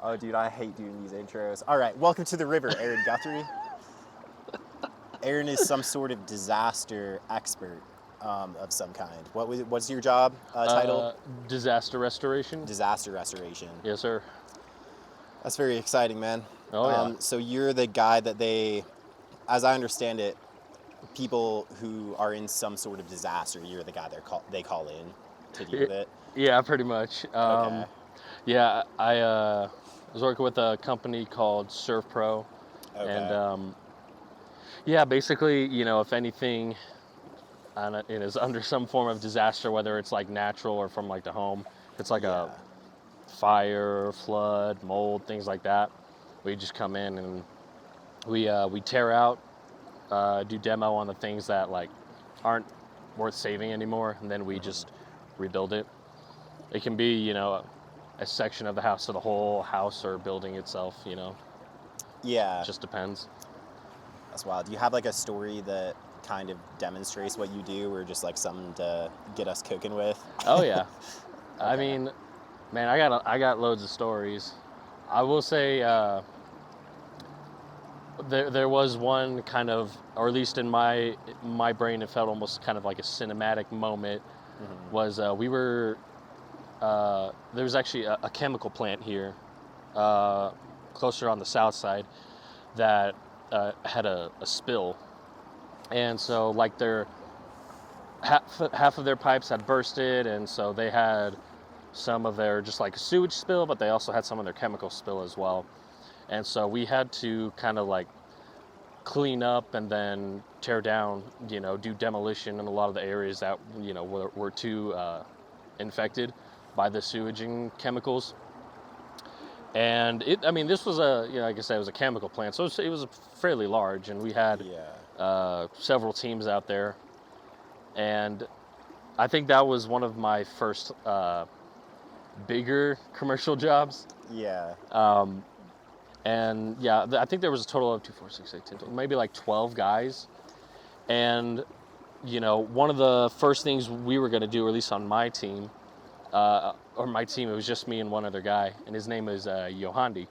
Oh, dude, I hate doing these intros. All right, welcome to the river, Aaron Guthrie. Aaron is some sort of disaster expert of some kind. What's your job title? Disaster restoration. Disaster restoration. Yes, sir. That's very exciting, man. Oh, yeah. So you're the guy that as I understand it, people who are in some sort of disaster, you're the guy they call in to deal with it. Yeah, pretty much. Okay. Yeah, I was working with a company called Surf Pro, Okay. and yeah, basically, if anything is under some form of disaster, whether it's like natural or from like the home, it's like a fire, flood, mold, things like that. We just come in and we tear out, do demo on the things that like aren't worth saving anymore, and then we just rebuild it. It can be, a section of the house or the whole house or building itself, Yeah. It just depends. That's wild. Do you have like a story that kind of demonstrates what you do, or just like something to get us cooking with? Oh yeah. Okay. I mean, man, I got loads of stories. I will say there was one kind of, or at least in my brain, it felt almost kind of like a cinematic moment. Was we were there was actually a chemical plant here closer on the south side that had a spill, and so like their half of their pipes had bursted, and so they had some of their just like sewage spill, but they also had some of their chemical spill as well. And so we had to kind of like clean up and then tear down, do demolition in a lot of the areas that were too infected by the sewage and chemicals. And this was like I said, it was a chemical plant, so it was fairly large, and we had several teams out there. And I think that was one of my first bigger commercial jobs. Yeah. And yeah, I think there was a total of 2, 4, 6, 8, 10, maybe like 12 guys. And, one of the first things we were going to do, or at least on my team, it was just me and one other guy, and his name is Yohandi.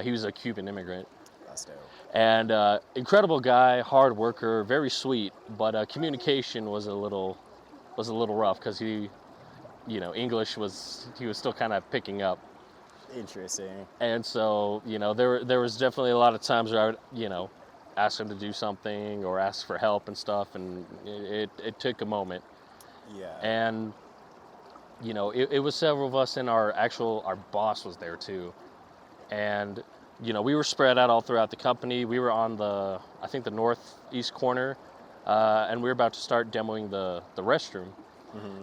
He was a Cuban immigrant. That's dope. And incredible guy, hard worker, very sweet, but communication was a little rough because English he was still kind of picking up. Interesting. And so, there was definitely a lot of times where I would, ask him to do something or ask for help and stuff, and it took a moment. Yeah. And, it was several of us, and our boss was there too. And, we were spread out all throughout the company. We were on the northeast corner, and we were about to start demoing the restroom.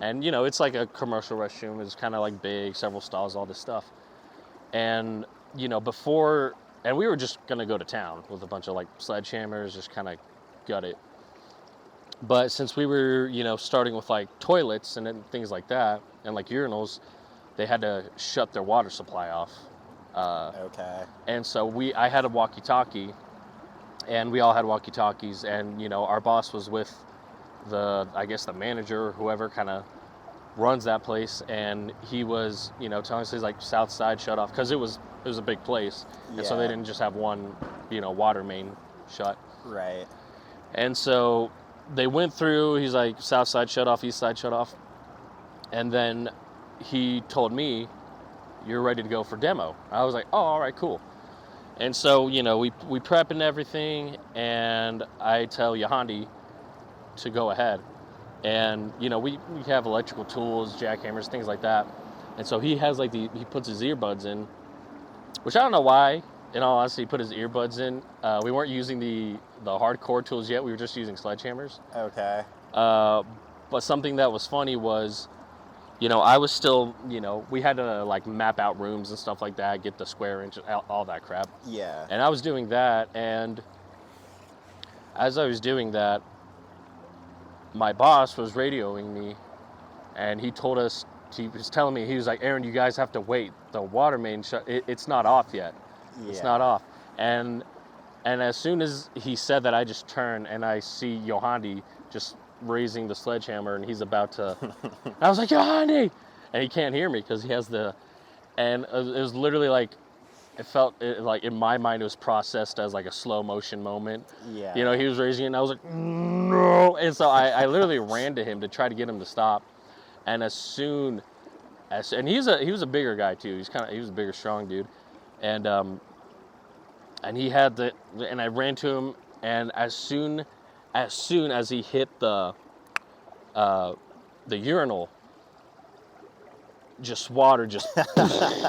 And, it's like a commercial restroom. It's kind of like big, several stalls, all this stuff. And, and we were just going to go to town with a bunch of like sledgehammers, just kind of gut it. But since we were, starting with like toilets and things like that, and like urinals, they had to shut their water supply off. Okay. And so I had a walkie-talkie, and we all had walkie-talkies, and, our boss was with the manager or whoever kind of runs that place, and he was, telling us he's like south side shut off, because it was a big place, and so they didn't just have one, water main shut. Right. And so they went through. He's like, south side shut off, east side shut off, and then he told me, "You're ready to go for demo." I was like, "Oh, all right, cool." And so we prep and everything, and I tell Yohandi to go ahead. And, we have electrical tools, jackhammers, things like that. And so he has he puts his earbuds in, which I don't know why, in all honesty, he put his earbuds in. We weren't using the hardcore tools yet. We were just using sledgehammers. Okay. But something that was funny was, I was still, we had to like map out rooms and stuff like that, get the square inch, all that crap. Yeah. And I was doing that. And as I was doing that, my boss was radioing me, and he was telling me, he was like, "Aaron, you guys have to wait. The water main it's not off yet. Yeah. It's not off." And as soon as he said that, I just turned and I see Yohandi just raising the sledgehammer, and he's about to. And I was like, "Yohandi!" And he can't hear me because he has and it was literally like like in my mind it was processed as like a slow motion moment. Yeah. You know, he was raising it and I was like, no. And so I literally ran to him to try to get him to stop. And and he was a bigger guy too. He was a bigger, strong dude. And and I ran to him, and as soon as he hit the urinal, just water just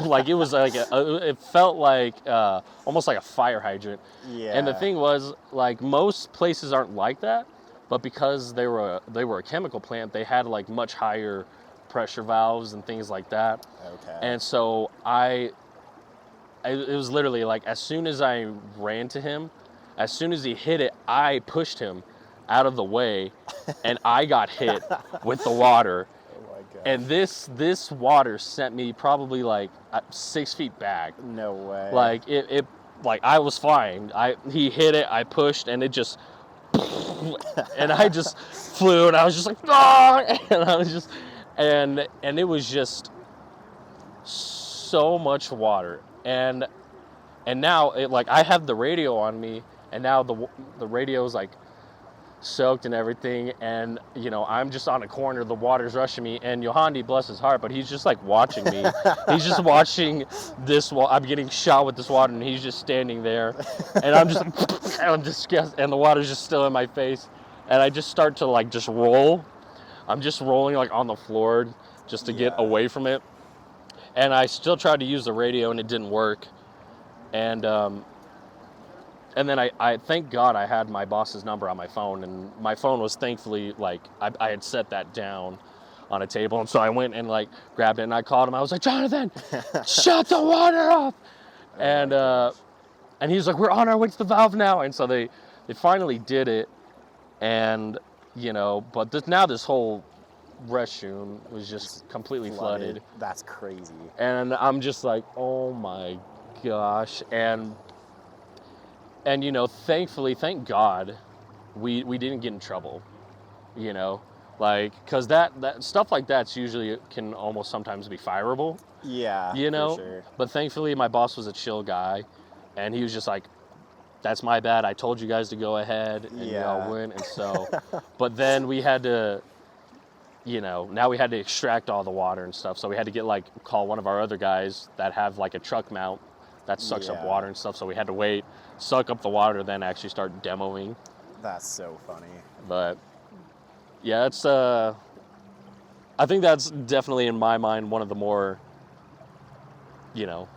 like it was like it felt like almost like a fire hydrant. Yeah. And the thing was, like, most places aren't like that, but because they were a chemical plant, they had like much higher pressure valves and things like that. Okay. And so it was literally like, as soon as I ran to him, as soon as he hit it, I pushed him out of the way, and I got hit with the water. Oh my God. And this water sent me probably like 6 feet back. No way. Like it like I was fine. He hit it, I pushed, and it just and I just flew, and I was just like, ah! And I was just and it was just so much water. And now it, like, I have the radio on me, and now the radio is like soaked and everything, and you know, I'm just on a corner, the water's rushing me, and Yohandi, bless his heart, but he's just like watching me. He's just watching this I'm getting shot with this water, and he's just standing there, and I'm just like, I'm disgusted, and the water's just still in my face, and I just start to like just roll. I'm just rolling like on the floor just to get away from it. And I still tried to use the radio, and it didn't work. And then I thank God I had my boss's number on my phone, and my phone was thankfully like I had set that down on a table, and so I went and like grabbed it, and I called him. I was like, Jonathan, shut the water off. And he was like, we're on our way to the valve now. And so they finally did it, and you know, but now this whole restroom was just completely flooded. That's crazy. And I'm just like, oh my gosh. And you know, thankfully, thank God, we didn't get in trouble, you know, like, because that stuff like that's usually can almost sometimes be fireable. Yeah, you know, for sure. But thankfully my boss was a chill guy, and he was just like, that's my bad, I told you guys to go ahead, and you all went. And so but then we had to, you know, now we had to extract all the water and stuff, so we had to call one of our other guys that have like a truck mount that sucks up water and stuff, so we had to wait, suck up the water, then actually start demoing. That's so funny. But yeah, it's I think that's definitely, in my mind, one of the more, you know,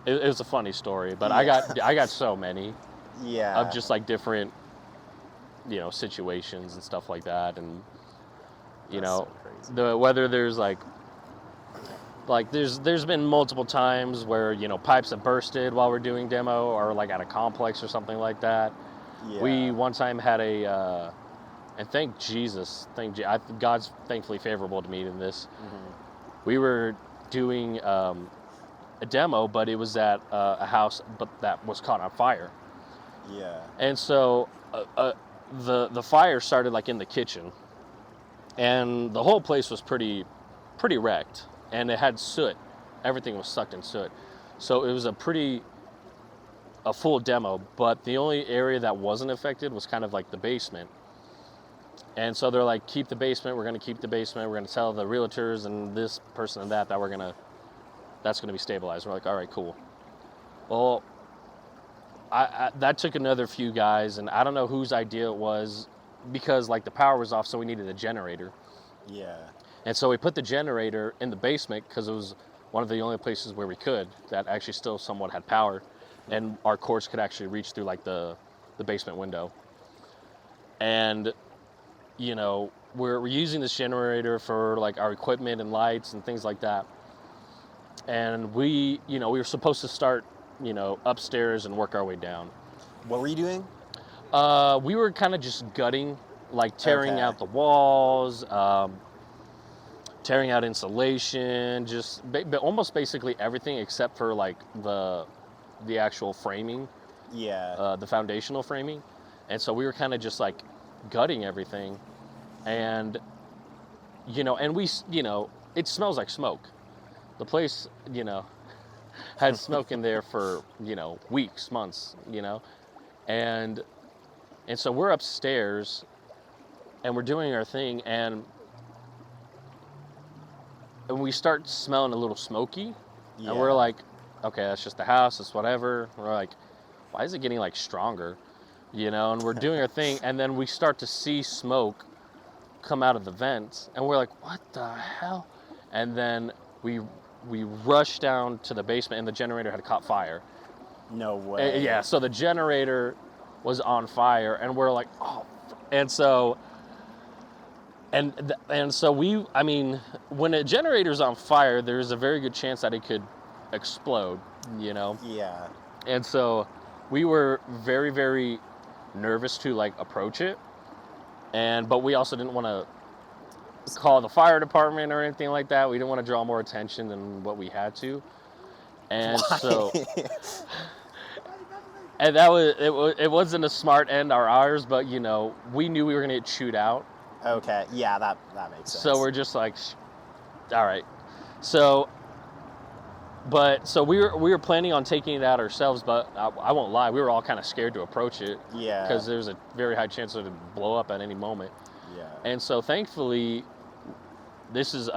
it was a funny story, but I got so many of just like different, you know, situations and stuff like that. And you know, whether there's like there's been multiple times where, you know, pipes have bursted while we're doing demo, or like at a complex or something like that. We one time had a and thank Jesus, God's thankfully favorable to me in this. We were doing a demo, but it was at a house that was caught on fire. And so the fire started like in the kitchen, and the whole place was pretty wrecked, and it had soot. Everything was sucked in soot. So it was a full demo, but the only area that wasn't affected was kind of like the basement. And so they're like, keep the basement, we're gonna keep the basement, we're gonna tell the realtors and this person and that's gonna be stabilized. We're like, all right, cool. Well, that took another few guys, and I don't know whose idea it was, because like the power was off, so we needed a generator. And so we put the generator in the basement, because it was one of the only places where we could that actually still somewhat had power, and our cords could actually reach through like the basement window. And you know, we're using this generator for like our equipment and lights and things like that. And we were supposed to start, you know, upstairs and work our way down. What were you doing? We were kind of just gutting, like tearing out the walls, tearing out insulation, just almost basically everything except for like the actual framing, the foundational framing. And so we were kind of just like gutting everything, and you know, and it smells like smoke. The place, you know, had smoke in there for, weeks, months, and so we're upstairs and we're doing our thing, and we start smelling a little smoky, Yeah. and we're like, okay, that's just the house, it's whatever. We're like, why is it getting like stronger? And we're doing our thing, and then we start to see smoke come out of the vents, and we're like, what the hell? And then we rushed down to the basement, and the generator had caught fire. No way. Yeah, so the generator was on fire, and we're like, oh, and so when a generator's on fire, there's a very good chance that it could explode, Yeah. And so we were very, very nervous to like approach it, but we also didn't want to call the fire department or anything like that. We didn't want to draw more attention than what we had to, and so. And that it wasn't a smart end or ours, but we knew we were gonna get chewed out. Okay, yeah, that makes sense. So we're just like, all right. So we were planning on taking it out ourselves, but I won't lie, we were all kind of scared to approach it. Yeah. Because there's a very high chance it would blow up at any moment. Yeah. And so thankfully, this is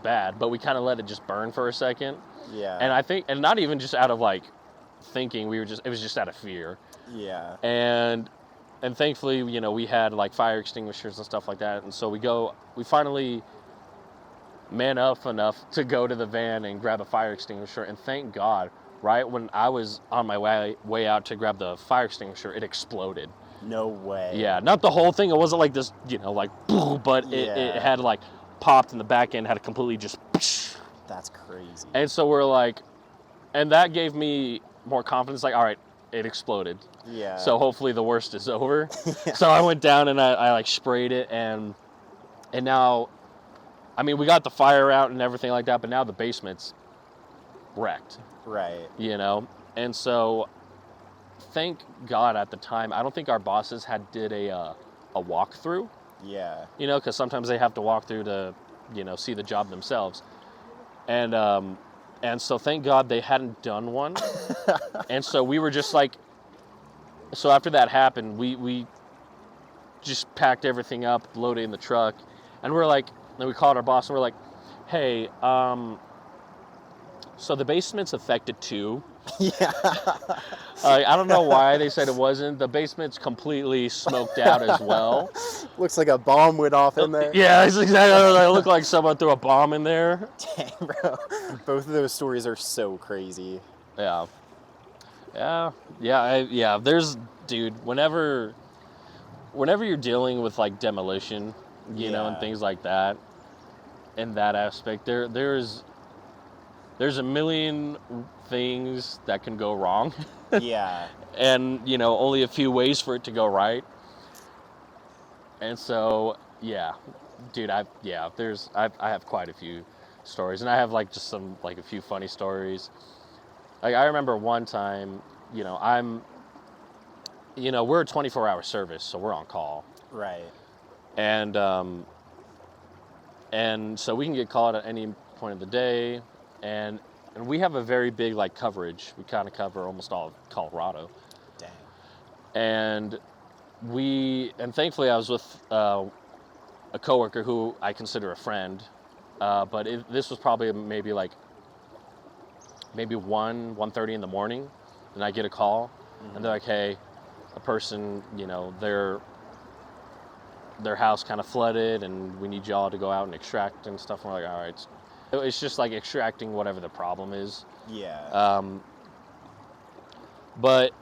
bad, but we kind of let it just burn for a second. Yeah. And I think, and not even just out of like thinking, it was just out of fear. Yeah. And thankfully, we had like fire extinguishers and stuff like that. And so we finally man up enough to go to the van and grab a fire extinguisher. And thank God, right when I was on my way out to grab the fire extinguisher, it exploded. No way. Yeah, not the whole thing. It wasn't like this, like, but it had like popped in the back end, had a completely just. That's crazy. And so we're like, and that gave me more confidence, like, all right, it exploded. Yeah. So hopefully the worst is over. Yeah. So I went down and I like sprayed it, and now, I mean, we got the fire out and everything like that, but now the basement's wrecked. Right. And so thank God at the time, I don't think our bosses did a walkthrough. Yeah. Because sometimes they have to walk through to, see the job themselves. And so thank God they hadn't done one. And so we were just like, so after that happened, we just packed everything up, loaded it in the truck, and we're like, and we called our boss and we're like, hey, so the basement's affected too. Yeah. I don't know why they said it wasn't. The basement's completely smoked out as well. Looks like a bomb went off in there. Yeah, it's exactly. It looked like someone threw a bomb in there. Dang, bro. Both of those stories are so crazy. Yeah. There's, dude, whenever you're dealing with like demolition, and things like that, in that aspect, there's a million things that can go wrong. Yeah. And, only a few ways for it to go right. And so, yeah, dude, I have quite a few stories, and I have like just some, like a few funny stories. Like I remember one time, we're a 24-hour service, so we're on call. Right. And so we can get called at any point of the day, and we have a very big like coverage. We kind of cover almost all of Colorado. Dang. And thankfully I was with a coworker who I consider a friend, but this was probably maybe 1:30 in the morning, and I get a call, and they're like, hey, a person, their house kind of flooded, and we need y'all to go out and extract and stuff. And we're like, all right. It's just like extracting whatever the problem is. Yeah. But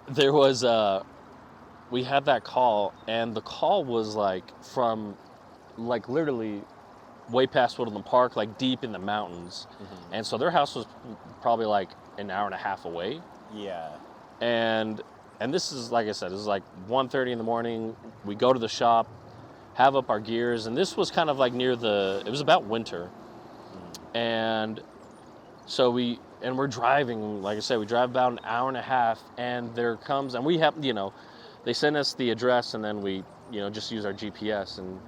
there was we had that call, and the call was like from like literally way past Woodland Park, like deep in the mountains. Mm-hmm. And so their house was probably like an hour and a half away. Yeah. And this is, like I said, this is like 1:30 in the morning. We go to the shop, have up our gears, and this was kind of like it was about winter. And so we're driving, like I said, we drive about an hour and a half, and there comes, and we have, they send us the address, and then we, just use our GPS and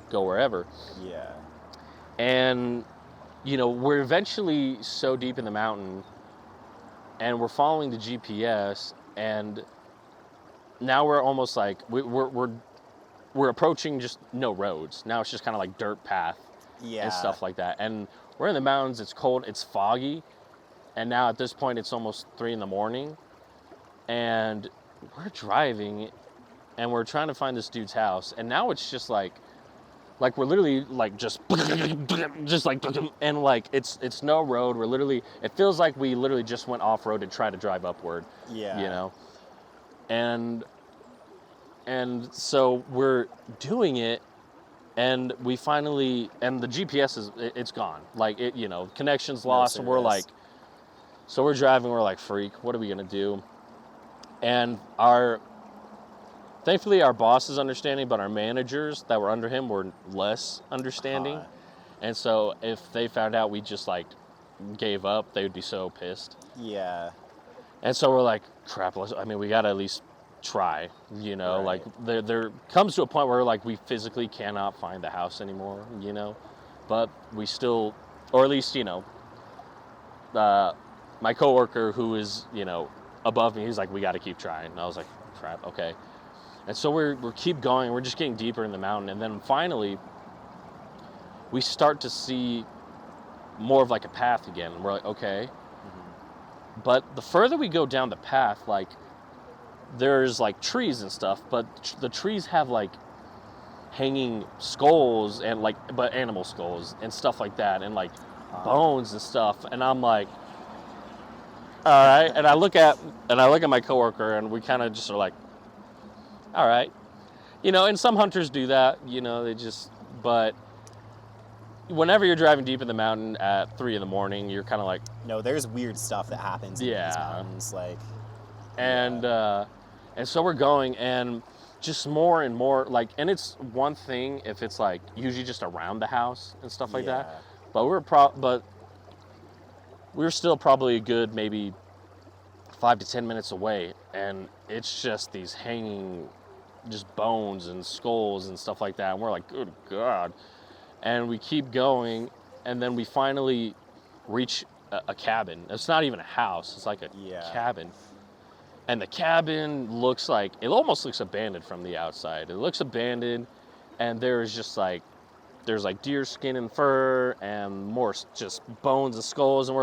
go wherever. Yeah. And, we're eventually so deep in the mountain and we're following the GPS, and now we're almost like we're approaching just no roads. Now it's just kind of like dirt path and stuff like that. And we're in the mountains. It's cold. It's foggy. And now at this point, it's almost 3 a.m. And we're driving, and we're trying to find this dude's house. And now it's just like we're literally like just like, and like it's no road. We're literally, it feels like we literally just went off road to try to drive upward. Yeah. You know, and so we're doing it, and we finally, and the GPS it's gone. Like it, you know, connection's lost, and we're like, so we're driving. We're like, freak, what are we gonna do? And thankfully, our boss is understanding, but our managers that were under him were less understanding. And so if they found out we just like gave up, they would be so pissed. Yeah. And so we're like, crap, we gotta at least try, you know, Right. like there comes to a point where like we physically cannot find the house anymore, you know, but we still, or at least, you know, my coworker who is, you know, above me, he's like, we got to keep trying. And I was like, crap, okay. And so we're keep going. We're just getting deeper in the mountain. And then finally, we start to see more of like a path again. And we're like, okay. Mm-hmm. But the further we go down the path, like there's like trees and stuff, but the trees have like hanging skulls and like, but animal skulls and stuff like that. And like bones and stuff. And I'm like, all right. And I look at my coworker, and we kind of just are like, all right. You know, and some hunters do that, you know, but whenever you're driving deep in the mountain at 3 a.m, you're kind of like, no, there's weird stuff that happens in these mountains, like, and so we're going, and just more and more, like, and it's one thing if it's like usually just around the house and stuff like that, but we're still probably a good maybe 5 to 10 minutes away, and it's just these hanging just bones and skulls and stuff like that, and we're like, good God. And we keep going, and then we finally reach a cabin. It's not even a house, it's like a cabin. And the cabin looks like, it almost looks abandoned from the outside. It looks abandoned, and there's like deer skin and fur and more just bones and skulls, and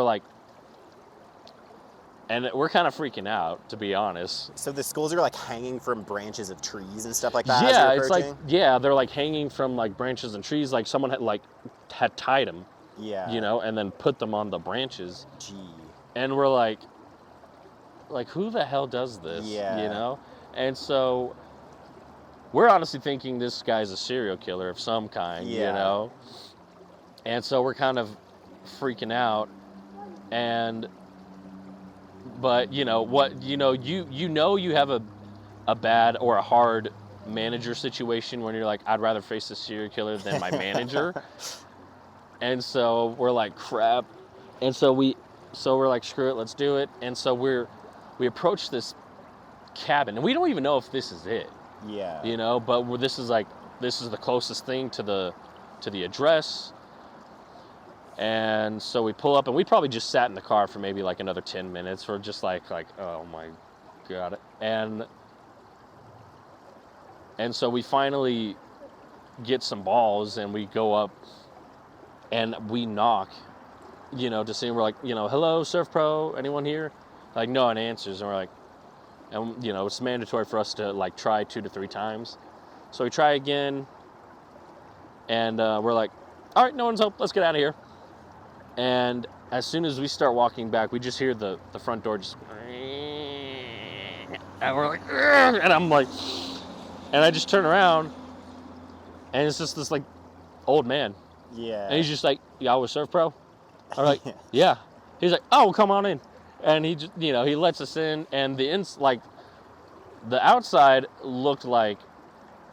we're kind of freaking out, to be honest. So the skulls are like hanging from branches of trees and stuff like that? Yeah, it's like, they're like hanging from like branches and trees, like someone had tied them, you know, and then put them on the branches. Gee. And we're like who the hell does this? You know? And so we're honestly thinking this guy's a serial killer of some kind, you know? And so we're kind of freaking out, but you know what, you know you have a bad or a hard manager situation when you're like, I'd rather face a serial killer than my manager. And so we're like, crap. And so we're like, screw it, let's do it. And so we approach this cabin, and we don't even know if this is it. Yeah. You know, but this is the closest thing to the address. And so we pull up, and we probably just sat in the car for maybe like another 10 minutes. We're just like, oh my God. And so we finally get some balls, and we go up, and we knock, you know, to see, and we're like, you know, hello, Surf Pro, anyone here? Like, no one answers, and we're like, and you know, it's mandatory for us to like try 2 to 3 times. So we try again, and we're like, all right, no one's home, let's get out of here. And as soon as we start walking back, we just hear the front door just, and we're like, and I'm like, and I just turn around, and it's just this like old man. Yeah. And he's just like, y'all with Surf Pro? I'm like, yeah. He's like, oh, well, come on in. And he just, you know, he lets us in, and the outside looked like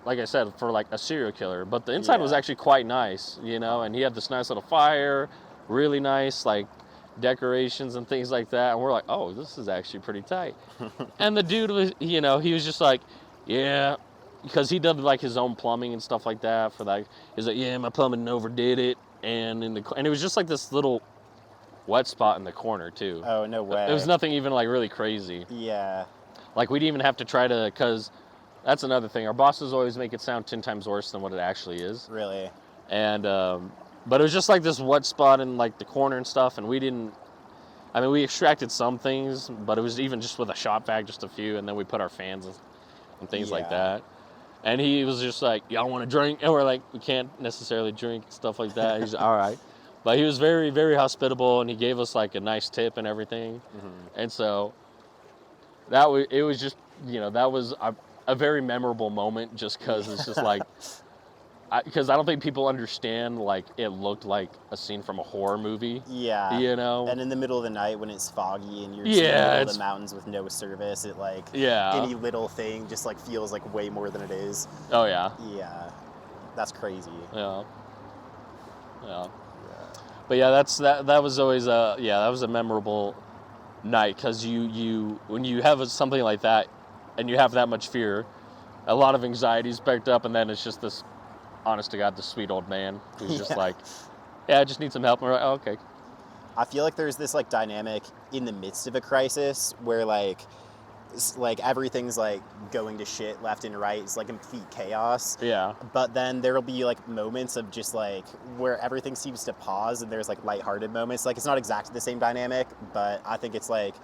I said, for like a serial killer, but the inside was actually quite nice, you know, and he had this nice little fire, really nice, like, decorations and things like that, and we're like, oh, this is actually pretty tight. And the dude was, you know, he was just like, yeah, because he did like his own plumbing and stuff like that for that. He's like, yeah, my plumbing overdid it, and it was just like this little wet spot in the corner too. Oh, no way. It was nothing even like really crazy. Yeah. Like we didn't even have to try to, because that's another thing. Our bosses always make it sound 10 times worse than what it actually is. Really? And but it was just like this wet spot in like the corner and stuff, and we didn't. I mean, we extracted some things, but it was even just with a shop vac, just a few, and then we put our fans and things like that. And he was just like, "Y'all want to drink?" And we're like, "We can't necessarily drink," stuff like that. He's like, "All right," but he was very, very hospitable, and he gave us like a nice tip and everything. And so it was just, that was a very memorable moment, just because it's just like. Because I don't think people understand, like, it looked like a scene from a horror movie. Yeah. And in the middle of the night when it's foggy and you're in the middle of the mountains with no service, it, like, any little thing just, like, feels like way more than it is. Oh, yeah. Yeah. That's crazy. Yeah. But, yeah, that was always that was a memorable night, because when you have something like that and you have that much fear, a lot of anxiety is backed up, and then it's just this, honest to God, the sweet old man who's just like, I just need some help. And we're like, oh, okay. I feel like there's this like dynamic in the midst of a crisis where like everything's like going to shit left and right. It's like complete chaos. Yeah. But then there'll be like moments of just like where everything seems to pause and there's like lighthearted moments. Like it's not exactly the same dynamic, but I think it's like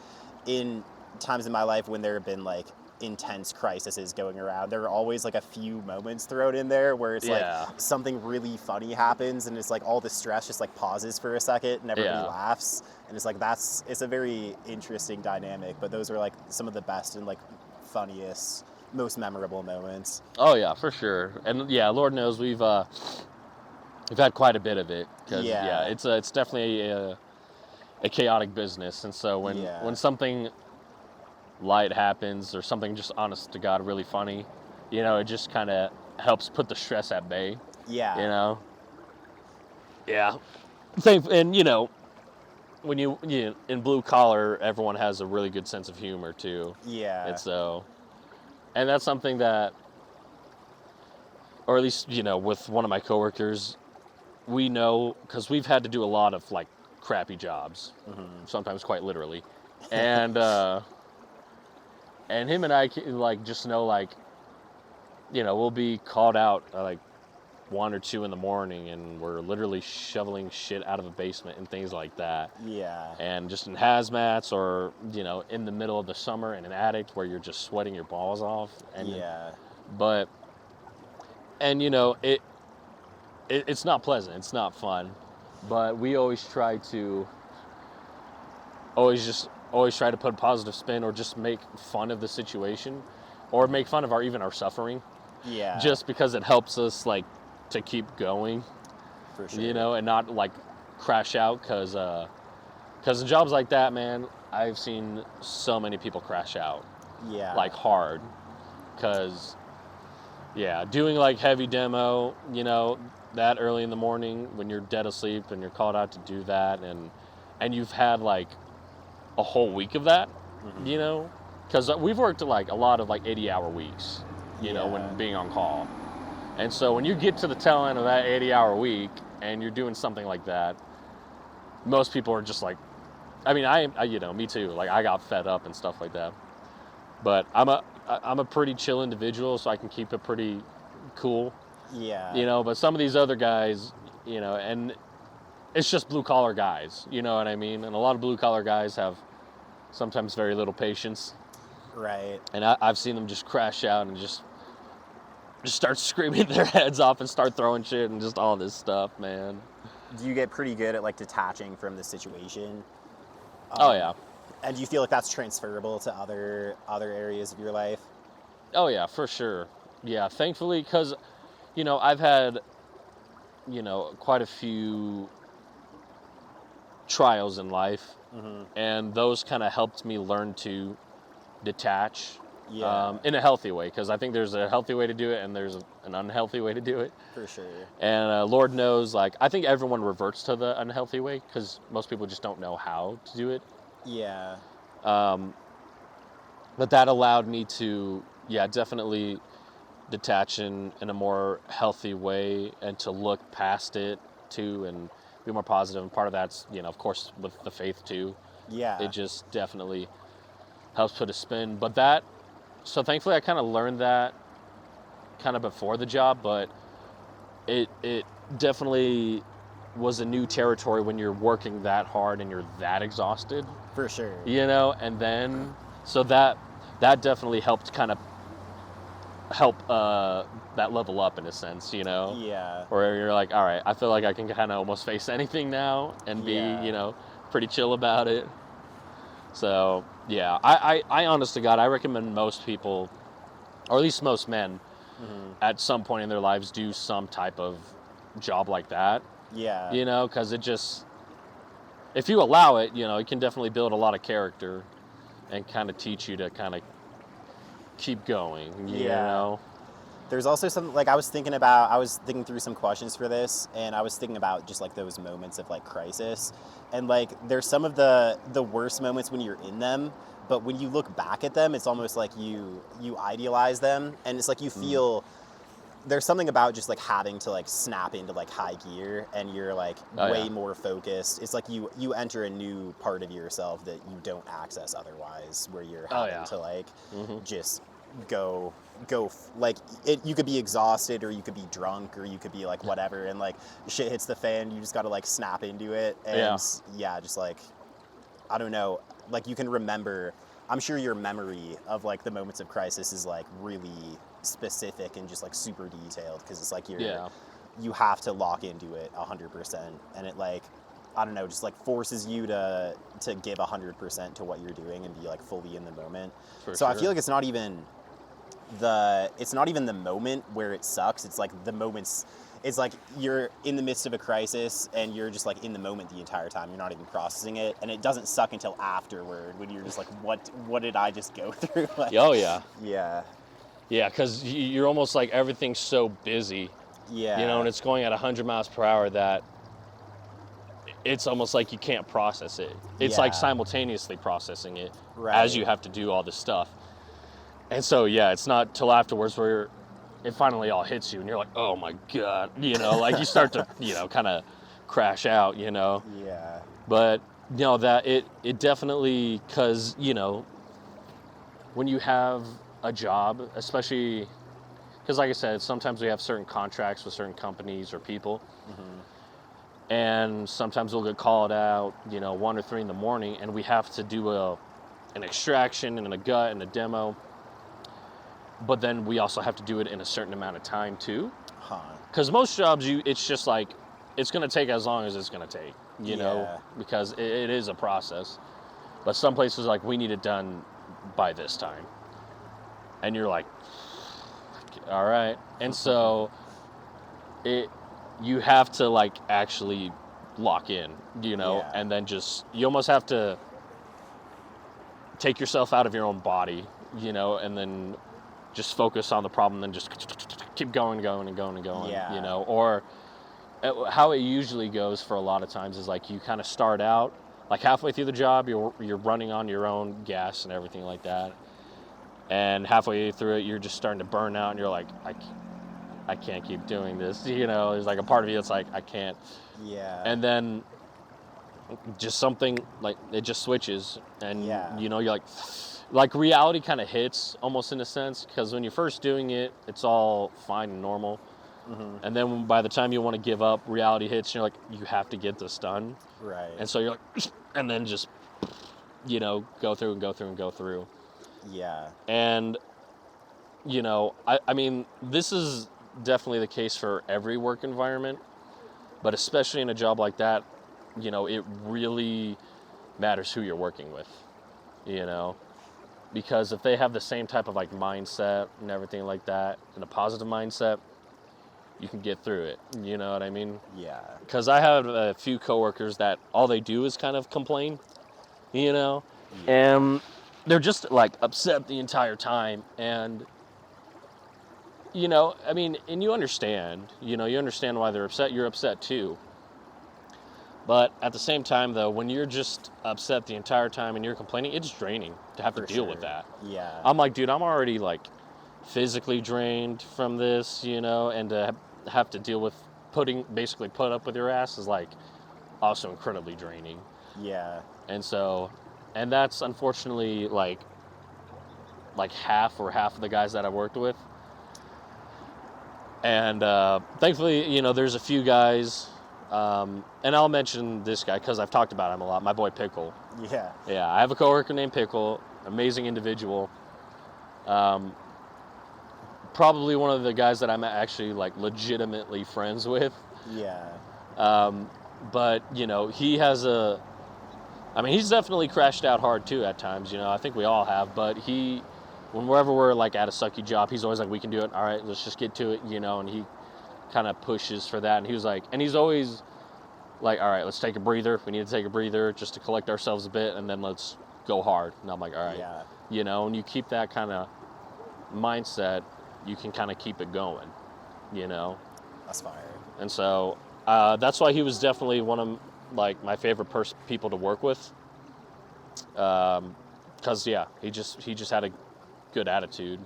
in times in my life when there have been like intense crises going around, there are always like a few moments thrown in there where it's like something really funny happens and it's like all the stress just like pauses for a second and everybody laughs, and it's like it's a very interesting dynamic. But those are like some of the best and like funniest, most memorable moments. Oh yeah, for sure. And Lord knows we've had quite a bit of it, because it's definitely a chaotic business. And so when something light happens or something just honest to God really funny, it just kind of helps put the stress at bay. And when you in blue collar, everyone has a really good sense of humor too. And that's something that, or at least with one of my coworkers, we know, because we've had to do a lot of like crappy jobs, sometimes quite literally, and and him and I like just know, like, we'll be called out at like 1 or 2 in the morning, and we're literally shoveling shit out of a basement and things like that. And just in hazmats, or in the middle of the summer in an attic where you're just sweating your balls off. And but it's not pleasant. It's not fun. But we always try to try to put a positive spin, or just make fun of the situation, or make fun of our suffering. Just because it helps us like to keep going. For sure. And not like crash out, because in jobs like that, man, I've seen so many people crash out. Like hard. Because doing like heavy demo, that early in the morning when you're dead asleep and you're called out to do that, and you've had like a whole week of that, because we've worked like a lot of like 80-hour weeks, when being on call. And so when you get to the tail end of that 80-hour week and you're doing something like that, most people are just like, I mean, I me too. Like I got fed up and stuff like that. But I'm a pretty chill individual, so I can keep it pretty cool. But some of these other guys, and it's just blue collar guys, you know what I mean? And a lot of blue collar guys have sometimes very little patience. Right. And I've seen them just crash out and just start screaming their heads off and start throwing shit and just all this stuff, man. Do you get pretty good at like detaching from the situation? Oh yeah. And do you feel like that's transferable to other areas of your life? Oh yeah, for sure. Yeah, thankfully, because I've had quite a few trials in life, and those kind of helped me learn to detach in a healthy way, because I think there's a healthy way to do it and there's an unhealthy way to do it. For sure. And Lord knows, like, I think everyone reverts to the unhealthy way because most people just don't know how to do it. But that allowed me to definitely detach in a more healthy way, and to look past it too, and be more positive. And part of that's, of course, with the faith too. Yeah. It just definitely helps put a spin. So thankfully I kind of learned that kind of before the job, but it definitely was a new territory when you're working that hard and you're that exhausted. For sure. And then, so that definitely helped kind of help that level up in a sense, Yeah. where you're like, all right, I feel like I can kind of almost face anything now and be, pretty chill about it. So, yeah, I honest to God, I recommend most people, or at least most men, at some point in their lives do some type of job like that. Yeah. Because it just, if you allow it, it can definitely build a lot of character and kind of teach you to kind of keep going, you know? There's also some, like, I was thinking through some questions for this, and I was thinking about just, like, those moments of, like, crisis. And, like, there's some of the worst moments when you're in them, but when you look back at them, it's almost like you idealize them, and it's like you feel... There's something about just, like, having to, like, snap into, like, high gear, and you're, like, way more focused. It's like you enter a new part of yourself that you don't access otherwise, where you're having to, like, just go, like, you could be exhausted, or you could be drunk, or you could be, like, whatever, and, like, shit hits the fan, you just gotta, like, snap into it, and, just, like, I don't know, like, you can remember... I'm sure your memory of, like, the moments of crisis is, like, really specific and just, like, super detailed, because it's like you have to lock into it 100%, and it, like, I don't know, just, like, forces you to give 100% to what you're doing and be, like, fully in the moment. So I feel like it's not even the moment where it sucks. It's like the moments... It's like you're in the midst of a crisis and you're just, like, in the moment the entire time. You're not even processing it, and it doesn't suck until afterward, when you're just like, what did I just go through? Like, oh yeah. Yeah, because you're almost like everything's so busy, and it's going at 100 miles per hour that it's almost like you can't process it. It's like simultaneously processing it as you have to do all this stuff. And so, it's not till afterwards where it finally all hits you and you're like, oh my God, like you start to, kind of crash out, Yeah. But, that it definitely, because, when you have a job, especially, because like I said, sometimes we have certain contracts with certain companies or people, and sometimes we'll get called out, 1 or 3 in the morning, and we have to do an extraction and a gut and a demo. But then we also have to do it in a certain amount of time too. Because most jobs, it's just like, it's going to take as long as it's going to take, because it is a process. But some places, like, we need it done by this time. And you're like, all right. And so you have to, like, actually lock in, and then you almost have to take yourself out of your own body, and then just focus on the problem, and just keep going, or how it usually goes for a lot of times is, like, you kind of start out, like, halfway through the job, you're running on your own gas and everything like that, and halfway through it, you're just starting to burn out, and you're like, I can't keep doing this, there's, like, a part of you that's like, I can't, and then just something, like, it just switches, and you're like reality kind of hits almost in a sense, because when you're first doing it, it's all fine and normal. And then by the time you want to give up, reality hits, and you're like, you have to get this done. Right. And so you're like, and then just, go through. Yeah. And, I mean, this is definitely the case for every work environment, but especially in a job like that, it really matters who you're working with, Because if they have the same type of, like, mindset and everything like that, and a positive mindset, you can get through it. You know what I mean? Yeah. Because I have a few coworkers that all they do is kind of complain, and they're just, like, upset the entire time. And, I mean, and you understand, you understand why they're upset. You're upset too. But at the same time, though, when you're just upset the entire time and you're complaining, it's draining to have to deal with that. Yeah. I'm like, dude, I'm already, like, physically drained from this, and to have to deal with put up with your ass is, like, also incredibly draining. Yeah. And that's unfortunately like half of the guys that I worked with. And thankfully, there's a few guys, and I'll mention this guy because I've talked about him a lot. My boy Pickle. Yeah. Yeah, I have a coworker named Pickle, amazing individual. Probably one of the guys that I'm actually like legitimately friends with. Yeah. But he has he's definitely crashed out hard too at times. I think we all have. But whenever we're like at a sucky job, he's always like, "We can do it. All right, let's just get to it." And he kind of pushes for that. And he was like, and he's always like, "All right, let's take a breather. We need to take a breather just to collect ourselves a bit, and then let's go hard." And I'm like, "All right." Yeah. And you keep that kind of mindset, you can kind of keep it going. That's fire. And so that's why he was definitely one of like my favorite people to work with. Because he just had a good attitude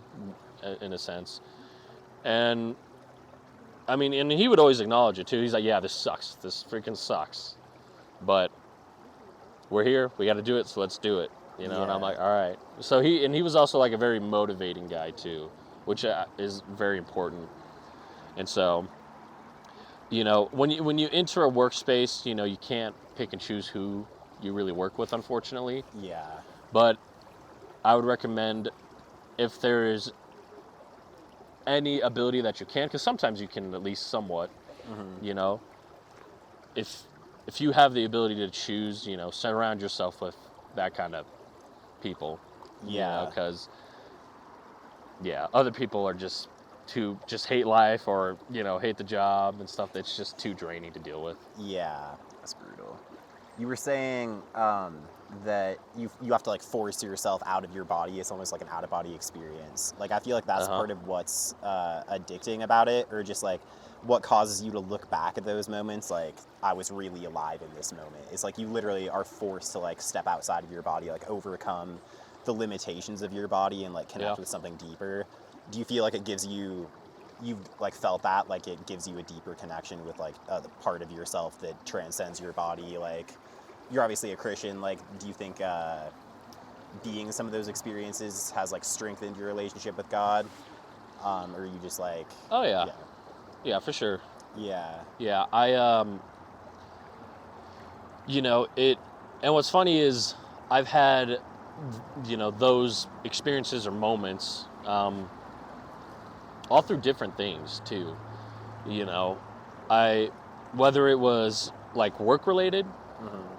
in a sense. And and he would always acknowledge it too. He's like, "Yeah, this sucks. This freaking sucks. But we're here. We got to do it. So let's do it." And I'm like, "All right." So he was also like a very motivating guy too, which is very important. And so, when you enter a workspace, you can't pick and choose who you really work with, unfortunately. Yeah. But I would recommend, if there is any ability that you can, because sometimes you can at least somewhat, if you have the ability to choose, surround yourself with that kind of people. Yeah. Because other people are just hate life, or hate the job and stuff that's just too draining to deal with. Yeah, that's brutal. You were saying that you have to like force yourself out of your body. It's almost like an out-of-body experience. Like I feel like that's part of what's addicting about it, or just like what causes you to look back at those moments like, I was really alive in this moment. It's like you literally are forced to like step outside of your body, like overcome the limitations of your body and like connect with something deeper. Do you feel like it gives you've like felt that, like it gives you a deeper connection with like the part of yourself that transcends your body? Like, you're obviously a Christian. Like, do you think being some of those experiences has like strengthened your relationship with God? Or are you just like... Oh yeah. Yeah, for sure. Yeah. Yeah, I it, and what's funny is I've had those experiences or moments all through different things too. Whether it was like work related,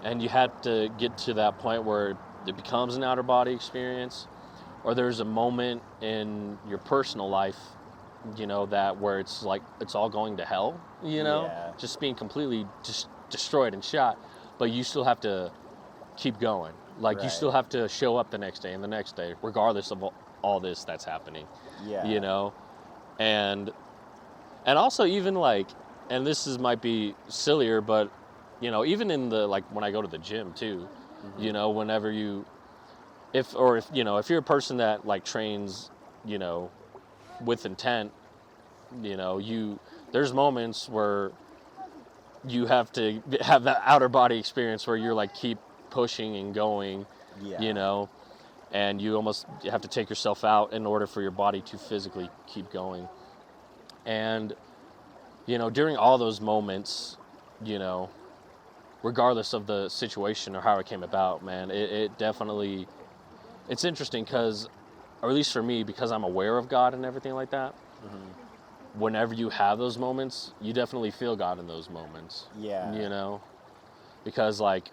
and you had to get to that point where it becomes an outer body experience, or there's a moment in your personal life, that where it's like it's all going to hell, just being completely destroyed and shot, but you still have to keep going. Like, you still have to show up the next day and the next day, regardless of all this that's happening. Yeah. And also, even like, and might be sillier, but even in the, like, when I go to the gym too, whenever if you're a person that like trains, with intent, there's moments where you have to have that outer body experience where you're like keep pushing and going, and you almost have to take yourself out in order for your body to physically keep going. And during all those moments, regardless of the situation or how it came about, man, it definitely, it's interesting because, or at least for me, because I'm aware of God and everything like that, whenever you have those moments, you definitely feel God in those moments. Yeah. Because like,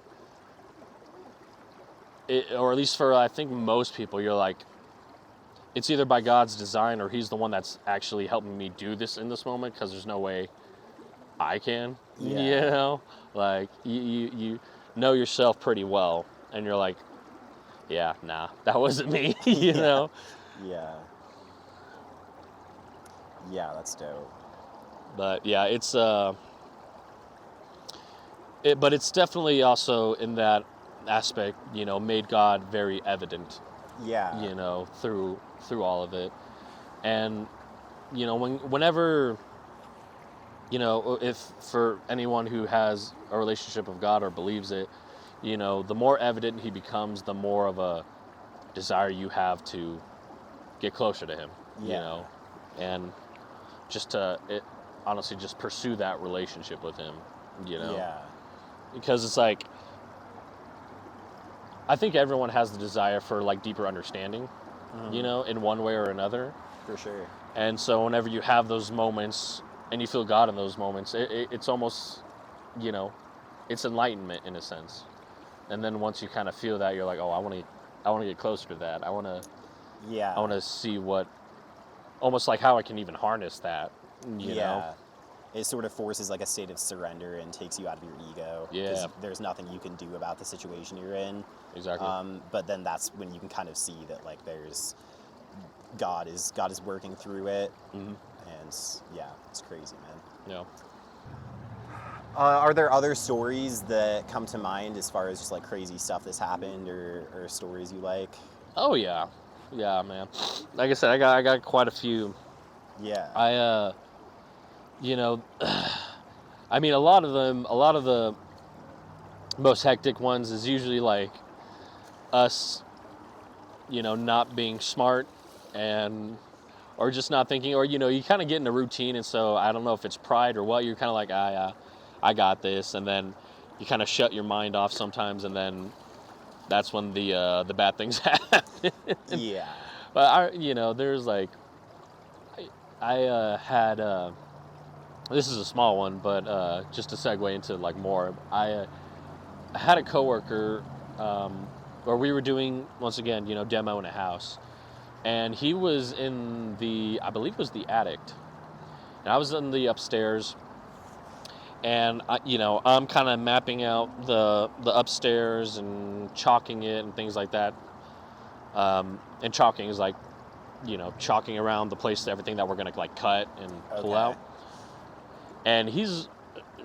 or at least for I think most people, you're like, it's either by God's design or He's the one that's actually helping me do this in this moment, because there's no way I can. Like you know yourself pretty well, and you're like, yeah, nah, that wasn't me. you know. Yeah. Yeah, that's dope. But yeah, it's but it's definitely also in that aspect, made God very evident. Yeah. Through all of it. And whenever you know, if for anyone who has a relationship with God or believes it, you know, the more evident he becomes, the more of a desire you have to get closer to him, you Yeah. know, and just to honestly just pursue that relationship with him, you know, Yeah. because it's like, I think everyone has the desire for like deeper understanding, you know, in one way or another. For sure. And so whenever you have those moments and you feel God in those moments, it's almost, you know, it's enlightenment in a sense. And then once you kind of feel that, you're like, oh, I want to get closer to that. I want Yeah. to see what, almost like how I can even harness that, you know? It sort of forces like a state of surrender and takes you out of your ego. Yeah. Because there's nothing you can do about the situation you're in. Exactly. But then that's when you can kind of see that like there's God is working through it. Mm-hmm. And yeah, it's crazy, man. Yeah. Are there other stories that come to mind as far as just like crazy stuff that's happened or stories you like? Oh yeah. Yeah, man. Like I said, I got quite a few. Yeah. You know, I mean, a lot of the most hectic ones is usually like us, you know, not being smart and, or just not thinking, or, you know, you kind of get in a routine. And so I don't know if it's pride or what, you're kind of like, I got this. And then you kind of shut your mind off sometimes. And then that's when the bad things happen. Yeah. But you know, there's like, I had, this is a small one, but just to segue into like more, I had a coworker where we were doing, once again, you know, demo in a house, and he was in the, I believe it was the attic, and I was in the upstairs, and you know, I'm kind of mapping out the upstairs and chalking it and things like that, and chalking is like, you know, chalking around the place, everything that we're gonna like cut and pull out. And he's,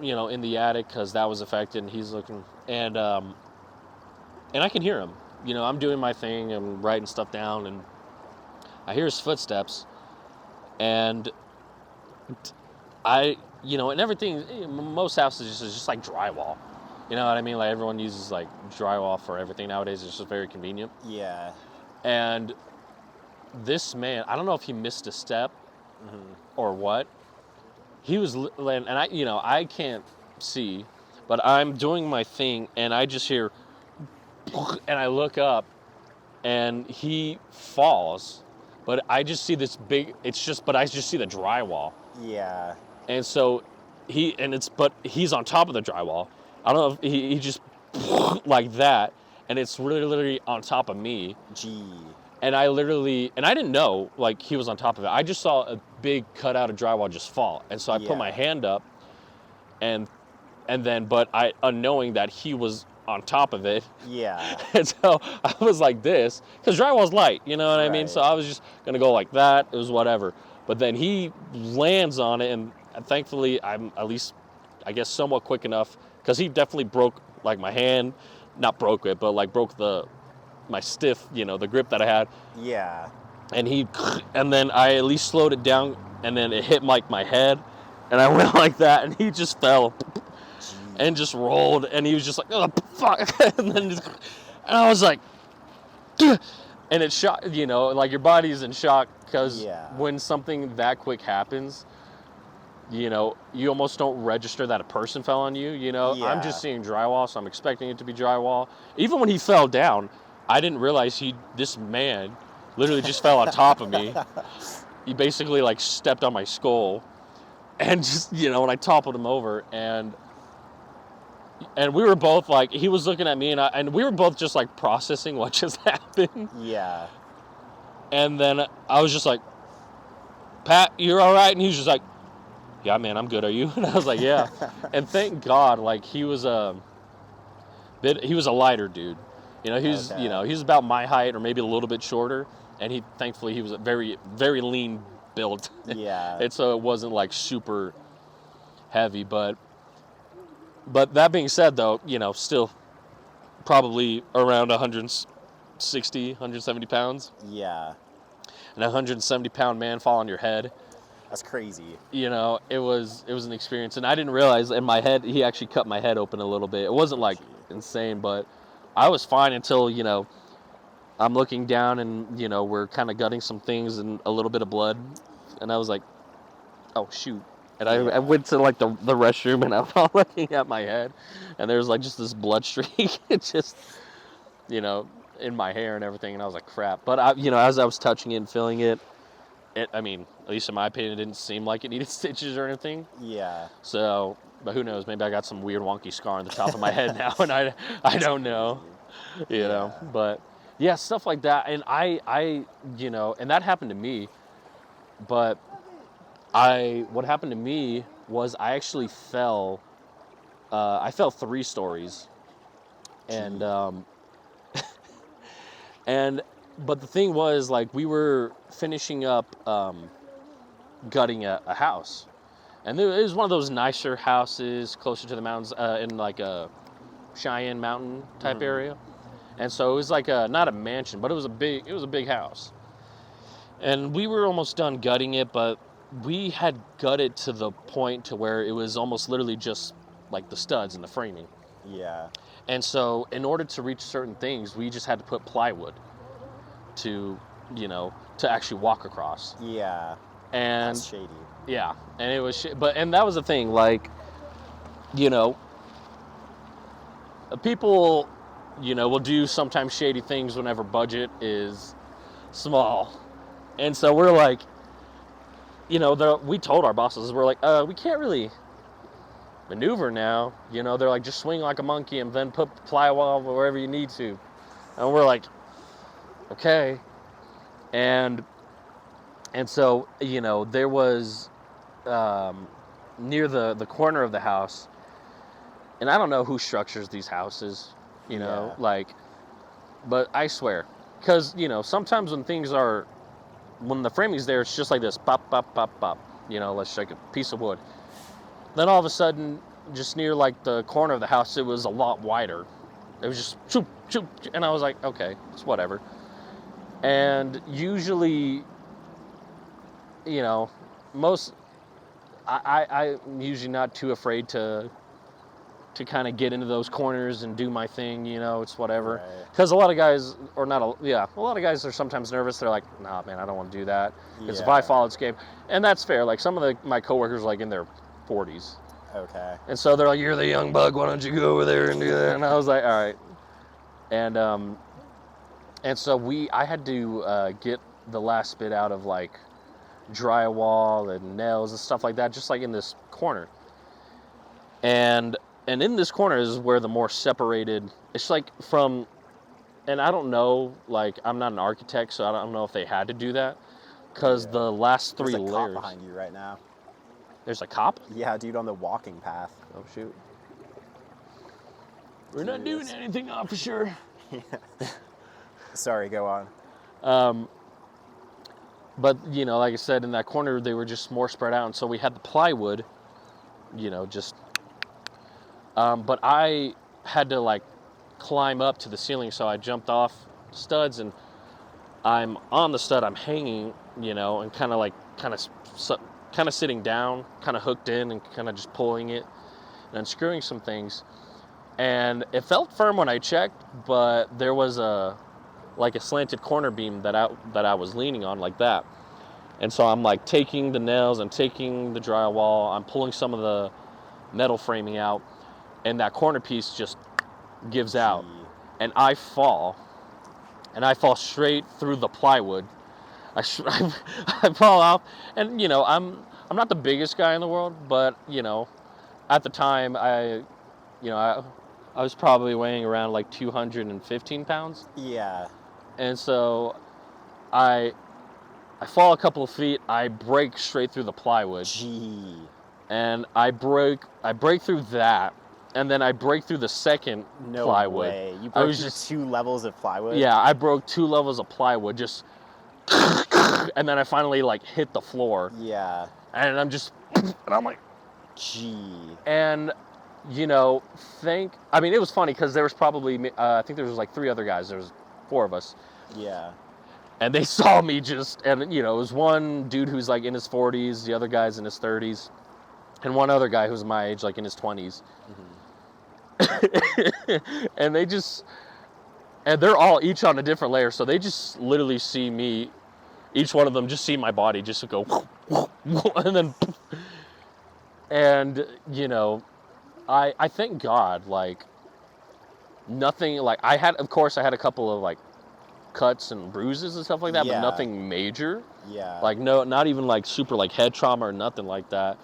you know, in the attic because that was affected, and he's looking, and I can hear him. You know, I'm doing my thing, I'm writing stuff down, and I hear his footsteps, and you know, and everything, most houses is just like drywall. You know what I mean? Like everyone uses like drywall for everything nowadays. It's just very convenient. Yeah. And this man, I don't know if he missed a step or what. He was, and I, you know, I can't see, but I'm doing my thing, and I just hear, and I look up, and he falls, but I just see this big, but I just see the drywall. Yeah. And so but he's on top of the drywall. I don't know if he just like that, and it's literally on top of me. Gee. And I didn't know, like, he was on top of it. I just saw a big cutout of drywall just fall. And so I put my hand up, and then, but unknowing that he was on top of it. Yeah. And so I was like this, because drywall's light, you know what I mean? So I was just going to go like that. It was whatever. But then he lands on it, and thankfully I'm at least, I guess, somewhat quick enough, because he definitely broke, like, my hand. Not broke it, but, like, broke my stiff, you know, the grip that I had. Yeah. And then I at least slowed it down, and then it hit like my head, and I went like that, and he just fell and just rolled, and he was just like, oh, fuck. And I was like, and it shocked, you know, like your body's in shock, because when something that quick happens, you know, you almost don't register that a person fell on you, you know. I'm just seeing drywall, so I'm expecting it to be drywall. Even when he fell down, I didn't realize this man literally just fell on top of me. He basically like stepped on my skull, and just, you know, when I toppled him over, and we were both like, he was looking at me, and we were both just like processing what just happened. Yeah. And then I was just like, Pat, you're all right? And he was just like, yeah, man, I'm good. Are you? And I was like, yeah. And thank God, like, he was a lighter dude. You know, you know, he's about my height or maybe a little bit shorter, and thankfully he was a very, very lean build. Yeah. And so it wasn't like super heavy, but that being said, though, you know, still probably around 160, 170 pounds. Yeah. And a 170-pound man fall on your head. That's crazy. You know, it was an experience, and I didn't realize in my head he actually cut my head open a little bit. It wasn't like insane, but I was fine until, you know, I'm looking down and, you know, we're kind of gutting some things and a little bit of blood, and I was like, oh shoot. And I went to like the restroom, and I'm all looking at my head, and there's like just this blood streak. It just, you know, in my hair and everything, and I was like, crap. But I, you know, as I was touching it and feeling it, I mean, at least in my opinion, it didn't seem like it needed stitches or anything. Yeah. So, but who knows? Maybe I got some weird wonky scar on the top of my head now, and I don't know. You know, but yeah, stuff like that. And I, you know, and that happened to me. But what happened to me was I actually fell. I fell 3 stories, and but the thing was, like, we were finishing up gutting a house, and it was one of those nicer houses closer to the mountains, in like a Cheyenne Mountain type area, and so it was like not a mansion, but it was a big house, and we were almost done gutting it, but we had gutted to the point to where it was almost literally just like the studs and the framing. Yeah. And so in order to reach certain things, we just had to put plywood to, you know, to actually walk across. Yeah. And that's shady. Yeah, and it was and that was the thing, like, you know, people, you know, will do sometimes shady things whenever budget is small. And so we're like, you know, we told our bosses, we're like, we can't really maneuver now. You know, they're like, just swing like a monkey and then put plywood wherever you need to. And we're like, okay. And so, you know, there was near the corner of the house, and I don't know who structures these houses, you know, like, but I swear, because, you know, sometimes when the framing's there, it's just like this, pop, pop, pop, pop, you know, let's like a piece of wood. Then all of a sudden, just near like the corner of the house, it was a lot wider. It was just shoop, shoop, and I was like, okay, it's whatever. And usually, you know, I'm usually not too afraid to kind of get into those corners and do my thing, you know, it's whatever. Because a lot of guys, a lot of guys are sometimes nervous. They're like, nah, man, I don't want to do that. Because if I follow this game, and that's fair. Like, some of my coworkers are like in their 40s. Okay. And so they're like, you're the young bug, why don't you go over there and do that? And I was like, all right. And so I had to get the last bit out of like drywall and nails and stuff like that, just like in this corner. And in this corner is where the more separated, it's like from, and I don't know, like, I'm not an architect, so I don't know if they had to do that, because the last 3 There's a layers. cop behind you right now. There's a cop? Yeah, dude, on the walking path. Oh, shoot. We're not doing anything, officer. Sorry, go on. But, you know, like I said, in that corner, they were just more spread out, and so we had the plywood, you know, just... but I had to, like, climb up to the ceiling, so I jumped off studs, and I'm on the stud, I'm hanging, you know, and kind of sitting down, kind of hooked in, and kind of just pulling it and unscrewing some things. And it felt firm when I checked, but there was a slanted corner beam that I was leaning on like that. And so I'm like taking the nails, I'm taking the drywall, I'm pulling some of the metal framing out, and that corner piece just gives out. And I fall straight through the plywood. I fall off, and, you know, I'm not the biggest guy in the world, but, you know, at the time I was probably weighing around like 215 pounds. Yeah. And so I fall a couple of feet, I break straight through the plywood. Gee. And I break through that, and then I break through the second plywood. No way. You broke through 2 levels of plywood? Yeah, I broke 2 levels of plywood, just and then I finally like hit the floor. Yeah. And I'm like, gee. And, you know, it was funny because there was probably, I think there was like 3 other guys. There was 4 of us. Yeah. And they saw me and it was one dude who's like in his 40s, the other guy's in his 30s, and one other guy who's my age, like in his 20s. And and they're all each on a different layer, so they just literally see me, each one of them just see my body just go, and then, and I thank God, like, nothing, like, of course I had a couple of like cuts and bruises and stuff like that, but nothing major. Yeah. Like, no, not even like super like head trauma or nothing like that.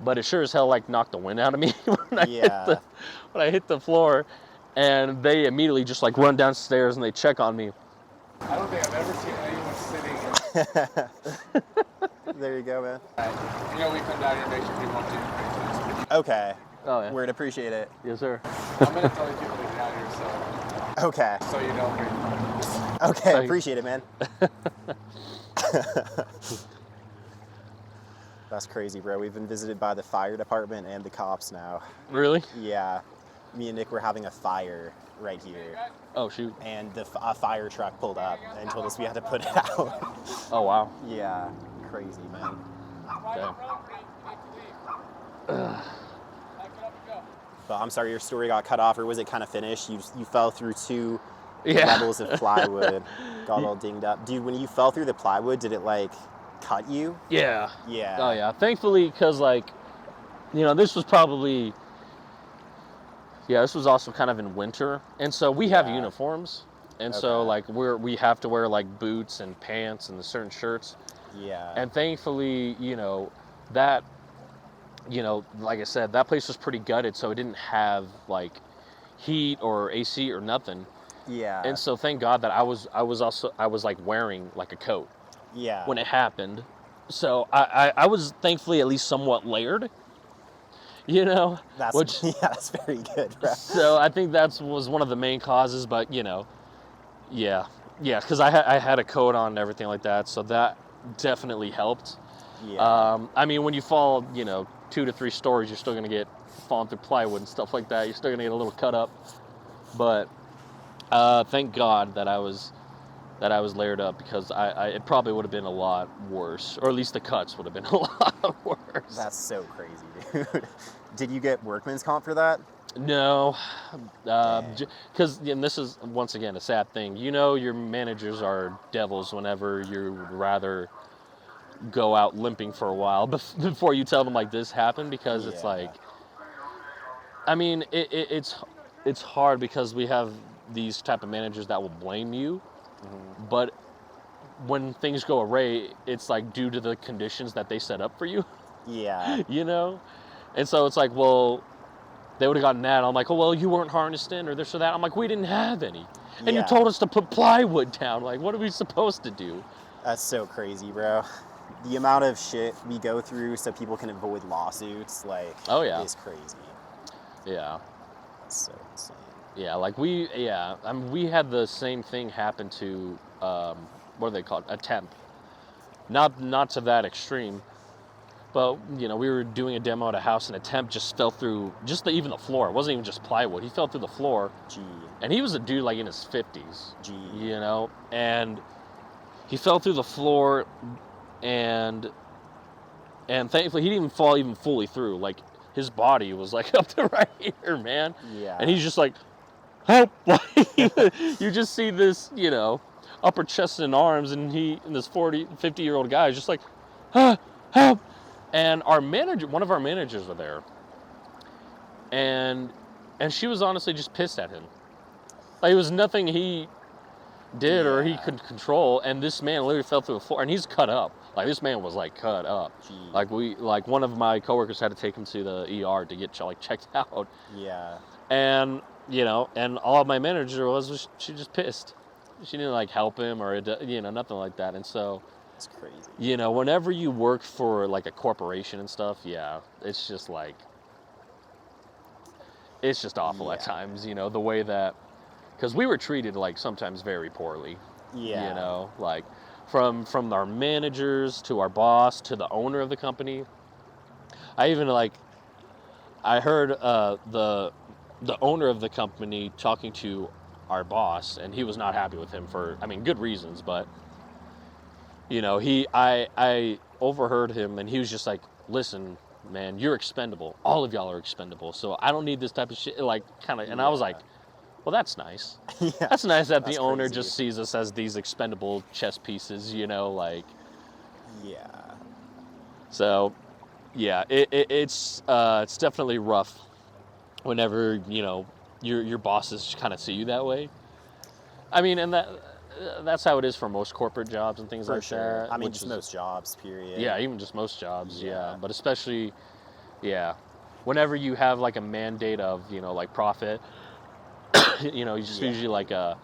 But it sure as hell like knocked the wind out of me when I hit the floor, and they immediately just like run downstairs and they check on me. I don't think I've ever seen anyone sitting. There you go, man. We come down here and make sure people don't do anything. Okay. Oh yeah. We'd appreciate it. Yes, sir. I'm gonna tell you people to get out here, so. Okay. So you don't get. Okay, appreciate it, man. That's crazy, bro. We've been visited by the fire department and the cops now. Really? Yeah. Me and Nick were having a fire right here. Oh, shoot. And a fire truck pulled up and told us we had to put it out. Oh, wow. Yeah. Crazy, man. But I'm sorry your story got cut off, or was it kind of finished? You fell through 2 levels of plywood, got all dinged up. Dude, when you fell through the plywood, did it like cut you? Yeah. Yeah. Oh, yeah. Thankfully, because like, this was probably, this was also kind of in winter. And so we have uniforms. And so like we have to wear like boots and pants and certain shirts. Yeah. And thankfully, that, like I said, that place was pretty gutted, so it didn't have like heat or AC or nothing. Yeah. And so thank God that I was like wearing like a coat. Yeah. When it happened. So I was thankfully at least somewhat layered. That's very good, bro. So I think was one of the main causes, but because I had a coat on and everything like that, so that definitely helped. Yeah. I mean, when you fall, 2 to 3 stories, you're still gonna get falling through plywood and stuff like that. You're still gonna get a little cut up, but thank God that I was layered up, because it probably would have been a lot worse, or at least the cuts would have been a lot worse. That's so crazy, dude. Did you get workman's comp for that? No, because this is once again a sad thing. Your managers are devils whenever you would rather go out limping for a while before you tell them like this happened, because it's like, I mean, it's hard because we have these type of managers that will blame you, but when things go awry, it's like due to the conditions that they set up for you. Yeah. And so it's like, well, they would have gotten that. I'm like, oh, well, you weren't harnessed in or this or that. I'm like, we didn't have any. And you told us to put plywood down. Like, what are we supposed to do? That's so crazy, bro. The amount of shit we go through so people can avoid lawsuits, like, is crazy. Yeah. That's so insane. Yeah, like we had the same thing happen to, what are they called? A temp. Not to that extreme, but, we were doing a demo at a house and a temp just fell through, even the floor. It wasn't even just plywood. He fell through the floor. Gee. And he was a dude like in his 50s. Gee. And he fell through the floor, and thankfully he didn't even fall even fully through. Like, his body was like up to right here, man. Yeah. And he's just like, help! You just see this, upper chest and arms, and this 50-year-old guy is just like, help! And one of our managers were there, and she was honestly just pissed at him. Like, it was nothing he did or he could control, and this man literally fell through the floor, and he's cut up. Like, this man was like cut up. Jeez. Like one of my coworkers had to take him to the ER to get checked out. Yeah. And and all my manager was she just pissed. She didn't like help him or nothing like that. And so it's crazy. Whenever you work for like a corporation and stuff, it's just like it's just awful at times. The way that, because we were treated like sometimes very poorly. Yeah. Like from our managers to our boss to the owner of the company. I heard the owner of the company talking to our boss, and he was not happy with him for, good reasons, but I overheard him, and he was just like, listen, man, you're expendable. All of y'all are expendable. So I don't need this type of shit. Like, kind of, and I was like, well, that's nice. Yeah, That's nice that the owner crazy. just sees us as these expendable chess pieces, like. Yeah. So, yeah, it's definitely rough whenever, your bosses kind of see you that way. I mean, and that's how it is for most corporate jobs and things For like sure. that. I mean, just most jobs, period. Yeah, even just most jobs, Yeah. But especially, whenever you have like a mandate of, like profit, you just usually like a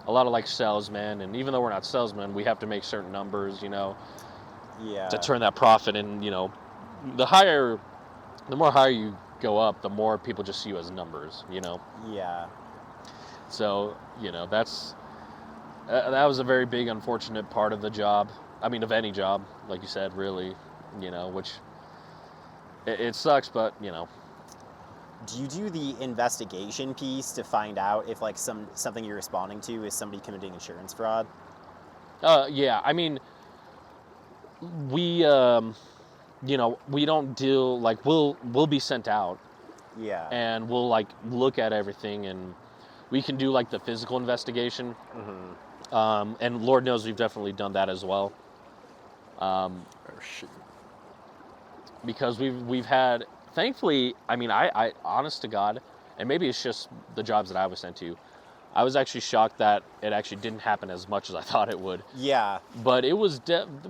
lot of like salesmen, and even though we're not salesmen, we have to make certain numbers, to turn that profit. And, the more higher you go up, the more people just see you as numbers, Yeah. So, that was a very big unfortunate part of the job. I mean, of any job, like you said, really, which it sucks, but, Do you do the investigation piece to find out if like something you're responding to is somebody committing insurance fraud? Yeah, I mean, we we don't deal, like, we'll be sent out, Yeah. and we'll like look at everything, and we can do like the physical investigation. And Lord knows we've definitely done that as well. Because we've had, thankfully, I mean, I honest to God, and maybe it's just the jobs that I was sent to, I was actually shocked that it actually didn't happen as much as I thought it would. Yeah. But it was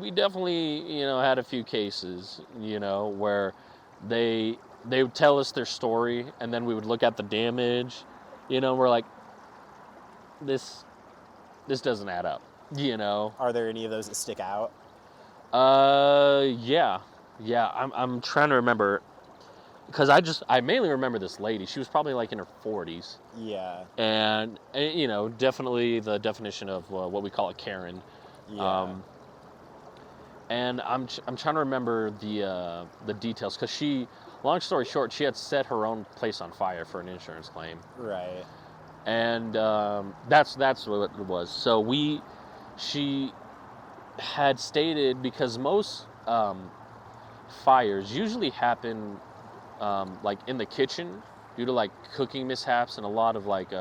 we definitely, had a few cases, where they would tell us their story, and then we would look at the damage, we're like, this doesn't add up, Are there any of those that stick out? Yeah. I'm trying to remember, because I mainly remember this lady. She was probably like in her 40s. Yeah. And definitely the definition of what we call a Karen. Yeah. And I'm trying to remember the details, because long story short, she had set her own place on fire for an insurance claim. Right. And that's what it was. So she had stated, because most fires usually happen like in the kitchen due to like cooking mishaps, and a lot of like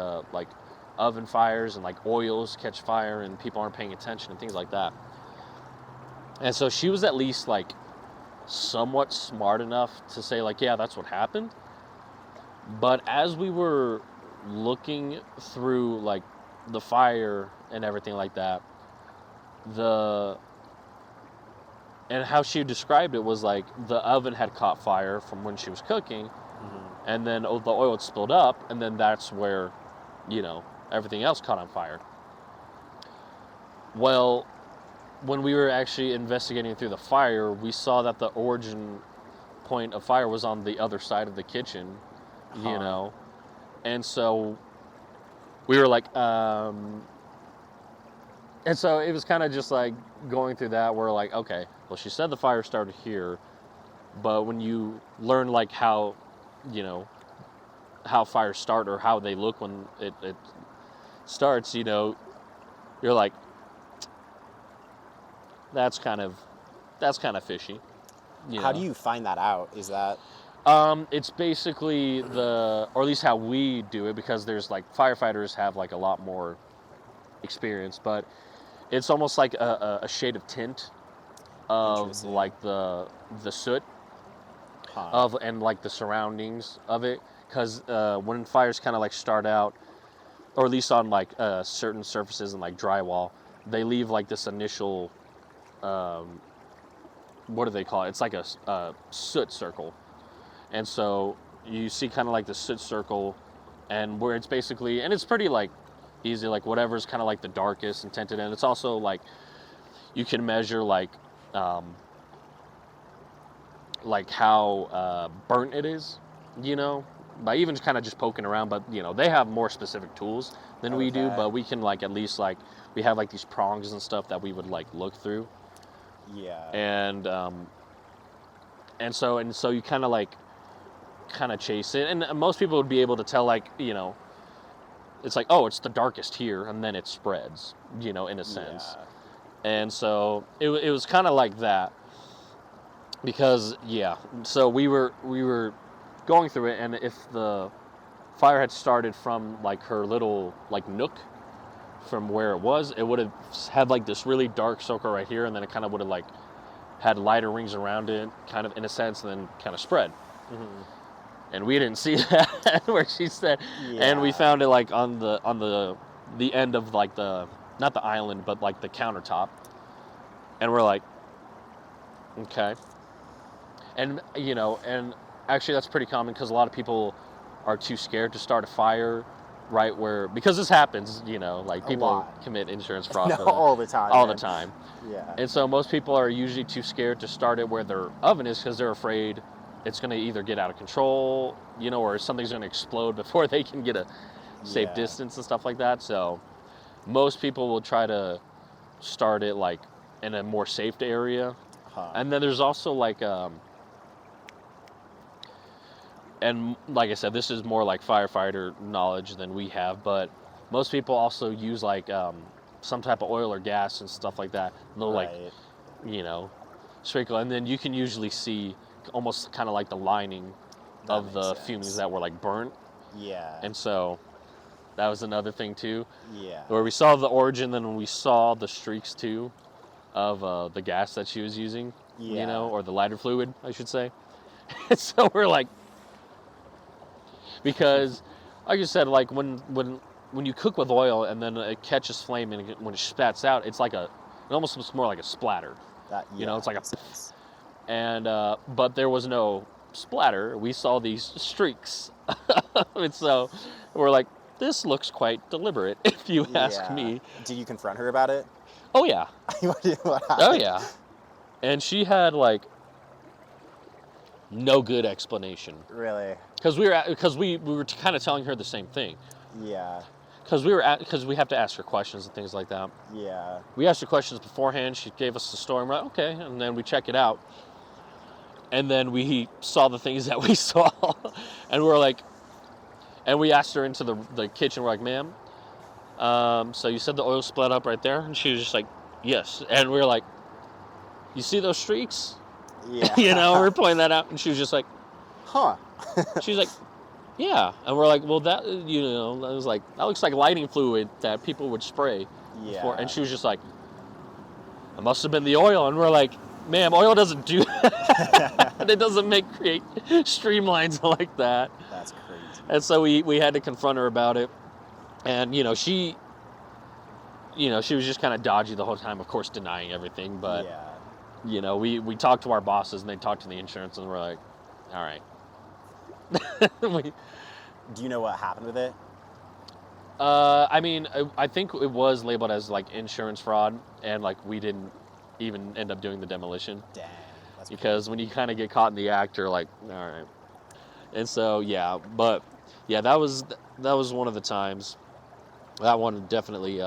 oven fires, and like oils catch fire and people aren't paying attention and things like that. And so she was at least like somewhat smart enough to say like, yeah, that's what happened. But as we were looking through like the fire and everything like that, and how she described it was like the oven had caught fire from when she was cooking, and then the oil had spilled up, and then that's where, everything else caught on fire. Well, when we were actually investigating through the fire, we saw that the origin point of fire was on the other side of the kitchen, and so we were like, and so it was kind of just like going through that. We're like, okay, well, she said the fire started here, but when you learn like how fires start, or how they look when it starts, you're like, that's kind of fishy. How do you find that out? Is that? It's basically or at least how we do it, because there's like firefighters have like a lot more experience, but it's almost like a shade of tint of like the soot of, and like the surroundings of it, because when fires kind of like start out, or at least on like certain surfaces and like drywall, they leave like this initial what do they call it? It's like a soot circle. And so you see kind of like the soot circle, and where it's basically, and it's pretty like easy, like whatever's kind of like the darkest and tinted, and it's also like you can measure like how burnt it is, by even kind of just poking around. But they have more specific tools than we do, but we can like at least like we have like these prongs and stuff that we would like look through. Yeah. And so you kind of chase it, and most people would be able to tell, like, it's like, oh, it's the darkest here, and then it spreads, in a sense. And so it was kind of like that because so we were going through it, and if the fire had started from like her little like nook from where it was, it would have had like this really dark circle right here, and then it kind of would have like had lighter rings around it, kind of in a sense, and then kind of spread. And we didn't see that where she said, and we found it like on the end of like not the island, but like the countertop, and we're like, okay. And and actually that's pretty common because a lot of people are too scared to start a fire right where, because this happens, like people commit insurance fraud all the time. All the time. Yeah. And so most people are usually too scared to start it where their oven is because they're afraid it's going to either get out of control, or something's going to explode before they can get a safe distance and stuff like that. So most people will try to start it like in a more safe area. And then there's also like and like I said, this is more like firefighter knowledge than we have, but most people also use like some type of oil or gas and stuff like that. They'll like, sprinkle, and then you can usually see almost kind of like the lining of the fumes that were like burnt. Yeah. And so that was another thing too. Yeah. Where we saw the origin, then we saw the streaks too of the gas that she was using, or the lighter fluid, I should say. And so we're like, because like you said, like when you cook with oil and then it catches flame and when it spats out, it's like it almost looks more like a splatter. It's like and but there was no splatter. We saw these streaks. And so we're like, this looks quite deliberate, if you ask me. Did you confront her about it? Oh yeah. What happened? Oh yeah. And she had like no good explanation. Really? Because we were kind of telling her the same thing. Yeah. Because we have to ask her questions and things like that. Yeah. We asked her questions beforehand. She gave us the story. And we're like, okay, and then we check it out. And then we saw the things that we saw, and we're like, and we asked her into the kitchen. We're like, ma'am, so you said the oil split up right there, and she was just like, yes. And we were like, you see those streaks? Yeah. We're pointing that out, and she was just like, huh. She's like, yeah. And we're like, well, that, I was like, that looks like lighting fluid that people would spray before. And she was just like, it must have been the oil. And we're like, ma'am, oil doesn't do that. It doesn't create streamlines like that. That's crazy. And so we had to confront her about it. And, she was just kind of dodgy the whole time, of course, denying everything. But, we talked to our bosses and they talked to the insurance and we're like, all right. Do you know what happened with it? I mean, I think it was labeled as like insurance fraud, and like we didn't even end up doing the demolition. Dang. That's because crazy. when you kind of get caught in the act, you're like, all right. And so but that was one of the times. That one definitely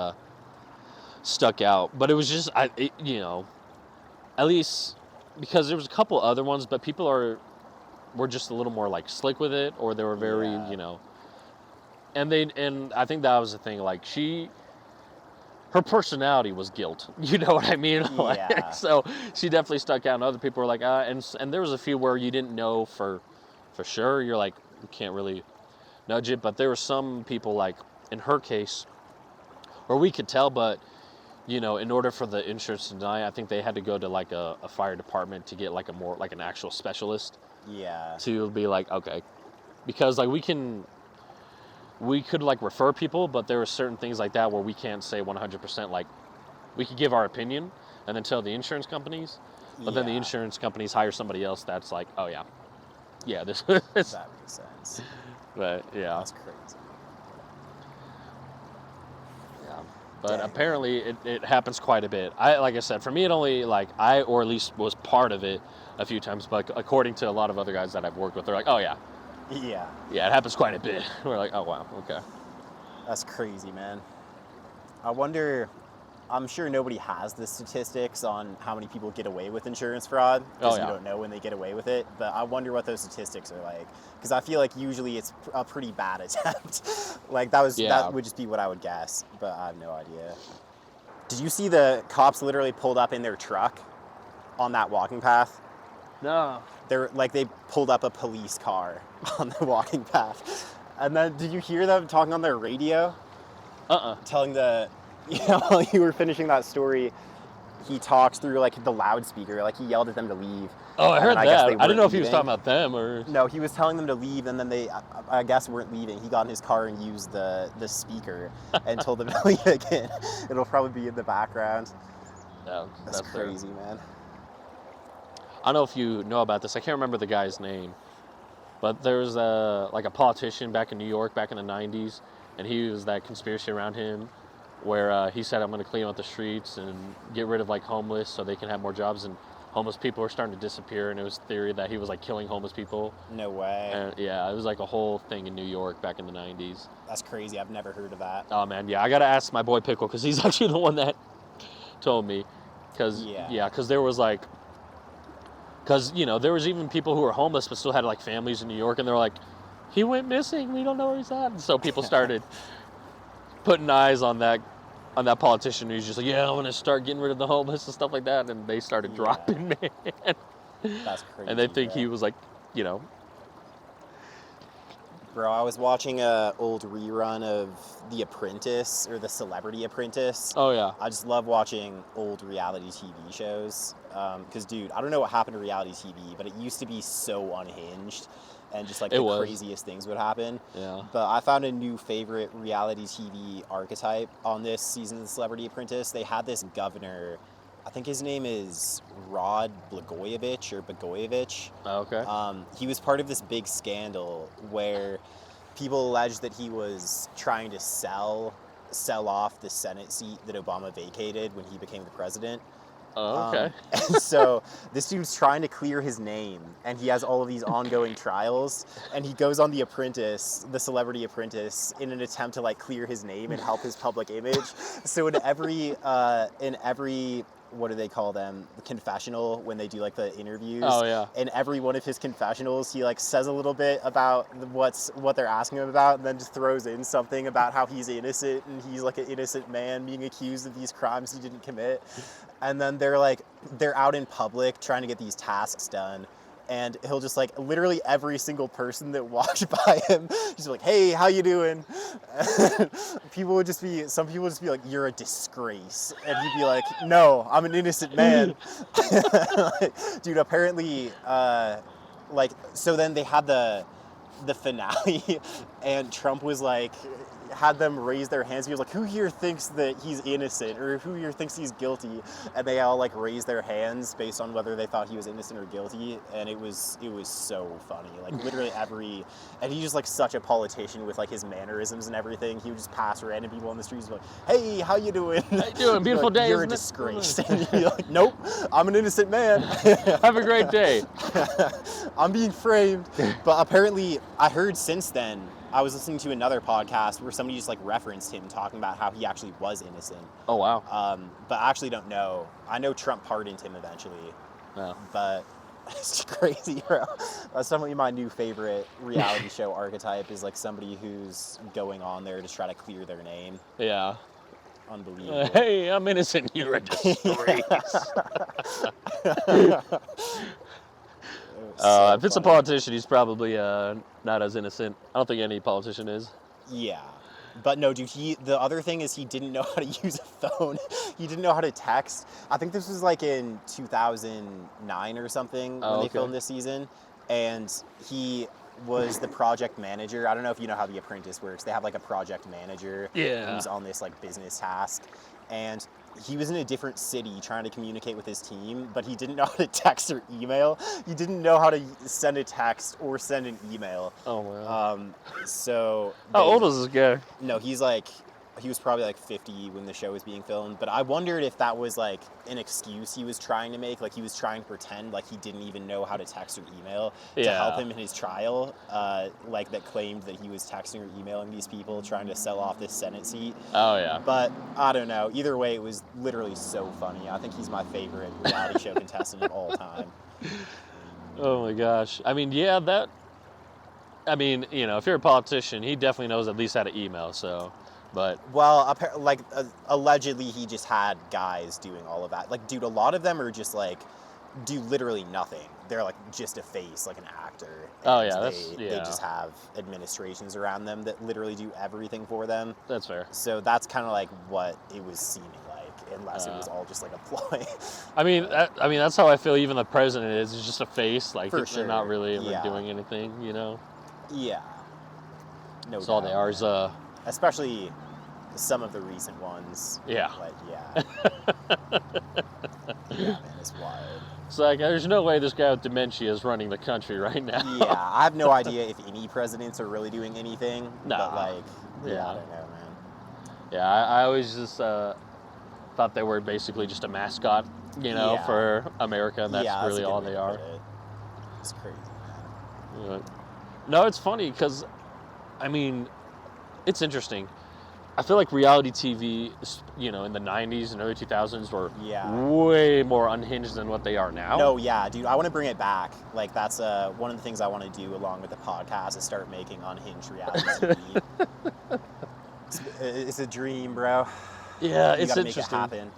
stuck out. But it was just at least because there was a couple other ones, but people were just a little more like slick with it, or they were very and I think that was the thing, like her personality was guilt, you know what I mean? Like, so she definitely stuck out, and other people were like and there was a few where you didn't know for sure, you're like, you can't really nudge it, but there were some people, like in her case, where we could tell, but in order for the insurance to deny, I think they had to go to like a fire department to get like a more like an actual specialist. Yeah. To be like, okay, because like we could like refer people, but there are certain things like that where we can't say 100%. Like, we could give our opinion and then tell the insurance companies, but then the insurance companies hire somebody else that's like, oh yeah, this. That makes sense. But yeah, that's crazy. Yeah, but apparently it happens quite a bit. Like I said, for me it only or at least was part of it a few times, but according to a lot of other guys that I've worked with, they're like, oh yeah, it happens quite a bit. We're like, oh wow, okay. That's crazy, man. I wonder, I'm sure nobody has the statistics on how many people get away with insurance fraud, because you don't know when they get away with it, but I wonder what those statistics are like, because I feel like usually it's a pretty bad attempt. Like that would just be what I would guess, but I have no idea. Did you see the cops literally pulled up in their truck on that walking path? No. They pulled up a police car on the walking path. And then did you hear them talking on their radio? Telling while you were finishing that story, he talked through like the loudspeaker, like he yelled at them to leave. Oh, I heard I that. guess I didn't know if he was leaving. talking about them or... No, he was telling them to leave, and then they, I guess, weren't leaving. He got in his car and used the speaker and told them to leave again. It'll probably be in the background. Yeah, That's crazy, man. I don't know if you know about this. I can't remember the guy's name, but there was a politician back in New York back in the 90s, and he was that conspiracy around him where he said, I'm going to clean out the streets and get rid of like homeless so they can have more jobs, and homeless people were starting to disappear, and it was theory that he was like killing homeless people. No way. And yeah, it was like a whole thing in New York back in the 90s. That's crazy. I've never heard of that. Oh man, yeah, I got to ask my boy Pickle because he's actually the one that told me. Because there was like, there was even people who were homeless but still had like families in New York, and they were like, he went missing, we don't know where he's at. And so people started putting eyes on that politician who's just like, yeah, I'm gonna start getting rid of the homeless and stuff like that, and they started dropping, man. That's crazy. And they think he was like, Bro, I was watching a old rerun of The Apprentice or The Celebrity Apprentice. Oh yeah. I just love watching old reality TV shows. Because, dude, I don't know what happened to reality TV, but it used to be so unhinged. And just like the craziest things would happen. Yeah. But I found a new favorite reality TV archetype on this season of The Celebrity Apprentice. They had this governor, I think his name is Rod Blagojevich. Oh, okay. He was part of this big scandal where people alleged that he was trying to sell off the Senate seat that Obama vacated when he became the president. Oh, okay. And so this dude's trying to clear his name, and he has all of these ongoing trials, and he goes on The Celebrity Apprentice, in an attempt to like clear his name and help his public image. So in every what do they call them? The confessional, when they do like the interviews. Oh yeah. In every one of his confessionals, he like says a little bit about what they're asking him about, and then just throws in something about how he's innocent and he's like an innocent man being accused of these crimes he didn't commit. And then they're out in public trying to get these tasks done. And he'll just like literally every single person that walked by him, he's like, "Hey, how you doing?" And some people would just be like, "You're a disgrace," and he'd be like, "No, I'm an innocent man." Like, dude, apparently, so then they had the finale, and Trump was like, had them raise their hands. He was like, "Who here thinks that he's innocent, or who here thinks he's guilty?" And they all like raised their hands based on whether they thought he was innocent or guilty. And it was so funny. Like literally and he's just like such a politician with like his mannerisms and everything. He would just pass random people on the streets and be like, "Hey, how you doing? How you doing? Beautiful day. You're a disgrace." And you'd be like, "Nope, I'm an innocent man." Have a great day. I'm being framed. But apparently, I heard since then, I was listening to another podcast where somebody just like referenced him talking about how he actually was innocent. Oh wow. But I actually don't know. I know Trump pardoned him eventually. Yeah. But it's crazy, bro. That's definitely my new favorite reality show archetype, is like somebody who's going on there to try to clear their name. Yeah. Unbelievable. Hey, I'm innocent. You're a disgrace. If it's a politician, he's probably not as innocent. I don't think any politician is. Yeah. But no, dude, the other thing is he didn't know how to use a phone. He didn't know how to text. I think this was like in 2009 or something when they filmed this season. And he was the project manager. I don't know if you know how The Apprentice works. They have like a project manager who's on this like business task. And he was in a different city trying to communicate with his team, but he didn't know how to text or email. He didn't know how to send a text or send an email. Oh, wow. So... How old is this guy? No, he was probably like 50 when the show was being filmed, but I wondered if that was like an excuse he was trying to make, like he was trying to pretend like he didn't even know how to text or email to help him in his trial, like that claimed that he was texting or emailing these people trying to sell off this Senate seat. Oh, yeah. But I don't know. Either way, it was literally so funny. I think he's my favorite reality show contestant of all time. Oh, my gosh. I mean, if you're a politician, he definitely knows at least how to email, so... But Well, allegedly he just had guys doing all of that. Like, dude, a lot of them are just like do literally nothing. They're like just a face, like an actor. Oh, and yeah, they just have administrations around them that literally do everything for them. that's fair. So that's kind of like what it was seeming like, unless it was all just like a ploy. I mean, that's how I feel. Even the president is just a face. Like, For they're sure. not really ever Yeah. doing anything, you know. Yeah. No That's all they doubt, are. Is man. Especially some of the recent ones. yeah. Like, yeah. Yeah, man, it's wild. It's like there's no way this guy with dementia is running the country right now. Yeah, I have no idea if any presidents are really doing anything. Nah. But like, yeah, Yeah. I don't know, man. Yeah, I always just thought they were basically just a mascot, you know, Yeah. for America, and that's Yeah, really a good all way they to are. put it. It's crazy, man. Yeah. No, it's funny because, I mean, it's interesting. I feel like reality TV, you know, in the 90s and early 2000s were Yeah. way more unhinged than what they are now. No, yeah, dude, I want to bring it back. Like, that's one of the things I want to do along with the podcast is start making unhinged reality TV. It's a dream, bro. Yeah, You it's gotta make it interesting. happen.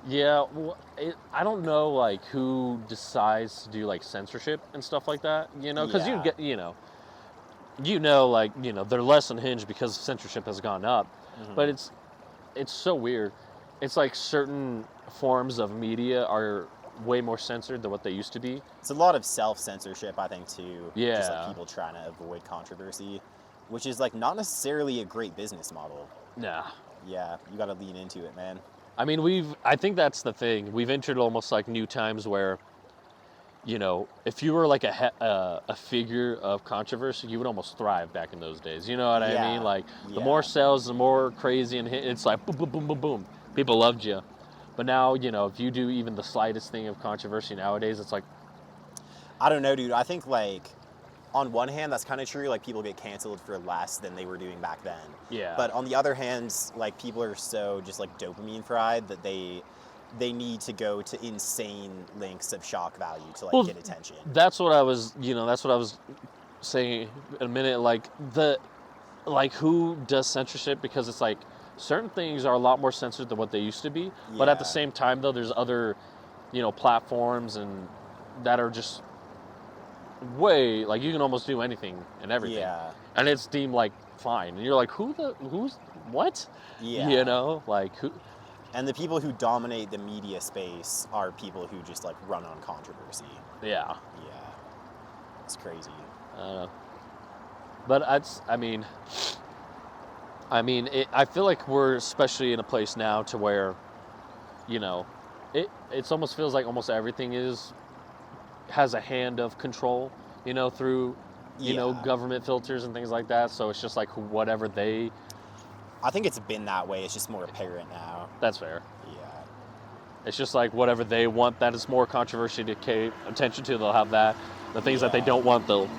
Yeah, well, I don't know, like, who decides to do, like, censorship and stuff like that, you know? Because Yeah. you get, like, they're less unhinged because censorship has gone up. Mhm. But it's so weird. It's like certain forms of media are way more censored than what they used to be. It's a lot of self-censorship, I think, too. Just like Yeah. people trying to avoid controversy, which is like not necessarily a great business model. Nah. Yeah, you got to lean into it, man. I mean, I think that's the thing. We've entered almost like new times where, if you were like a figure of controversy, you would almost thrive back in those days. You know what I Yeah. mean? Like, the Yeah. more sales, the more crazy, and it's like boom, boom, boom, boom, boom. People loved you. But now, if you do even the slightest thing of controversy nowadays, it's like, I don't know, dude. I think like on one hand, that's kind of true. Like people get canceled for less than they were doing back then. yeah. But on the other hand, like people are so just like dopamine fried that they need to go to insane lengths of shock value to like get attention. That's what I was saying in a minute. Like who does censorship? Because it's like certain things are a lot more censored than what they used to be. But at the Yeah. same time, though, there's other, platforms and that are just way, like, you can almost do anything and everything. Yeah. And it's deemed like fine. And you're like, who's what? Yeah. Like who? And the people who dominate the media space are people who just like run on controversy. Yeah. Yeah. It's crazy. I don't know. But I feel like we're especially in a place now to where, it almost feels like almost everything has a hand of control, through, Yeah. government filters and things like that. So it's just like whatever I think it's been that way. It's just more apparent now. that's fair. Yeah. It's just like whatever they want that is more controversy to pay attention to, they'll have that. The things that they Yeah. don't want, they'll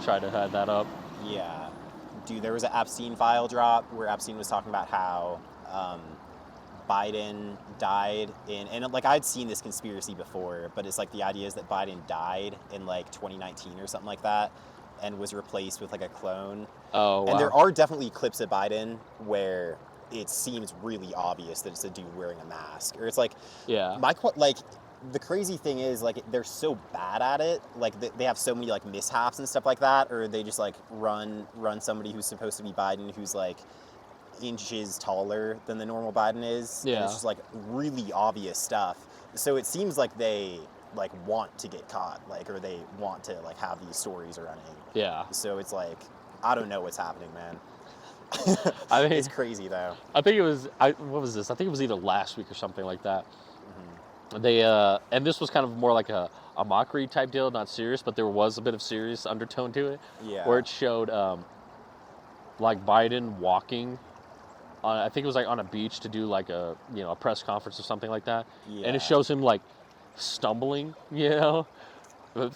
try to hide that up. Yeah. Dude, there was an Epstein file drop where Epstein was talking about how Biden died and like I'd seen this conspiracy before, but it's like the idea is that Biden died in like 2019 or something like that and was replaced with like a clone. Oh, wow. And there are definitely clips of Biden where it seems really obvious that it's a dude wearing a mask. Or it's like, Yeah. the crazy thing is, like, they're so bad at it. Like, they have so many, like, mishaps and stuff like that. Or they just, like, run somebody who's supposed to be Biden who's, like, inches taller than the normal Biden is. And Yeah. it's just, like, really obvious stuff. So it seems like they, like, want to get caught. Like, or they want to, like, have these stories running. Yeah. So it's like, I don't know what's happening, man. I mean, It's crazy, though. I think it was, what was this? I think it was either last week or something like that. Mm-hmm. They, and this was kind of more like a mockery type deal, not serious, but there was a bit of serious undertone to it. Yeah. Where it showed, like Biden walking on, I think it was like on a beach to do like a press conference or something like that. Yeah. And it shows him like stumbling,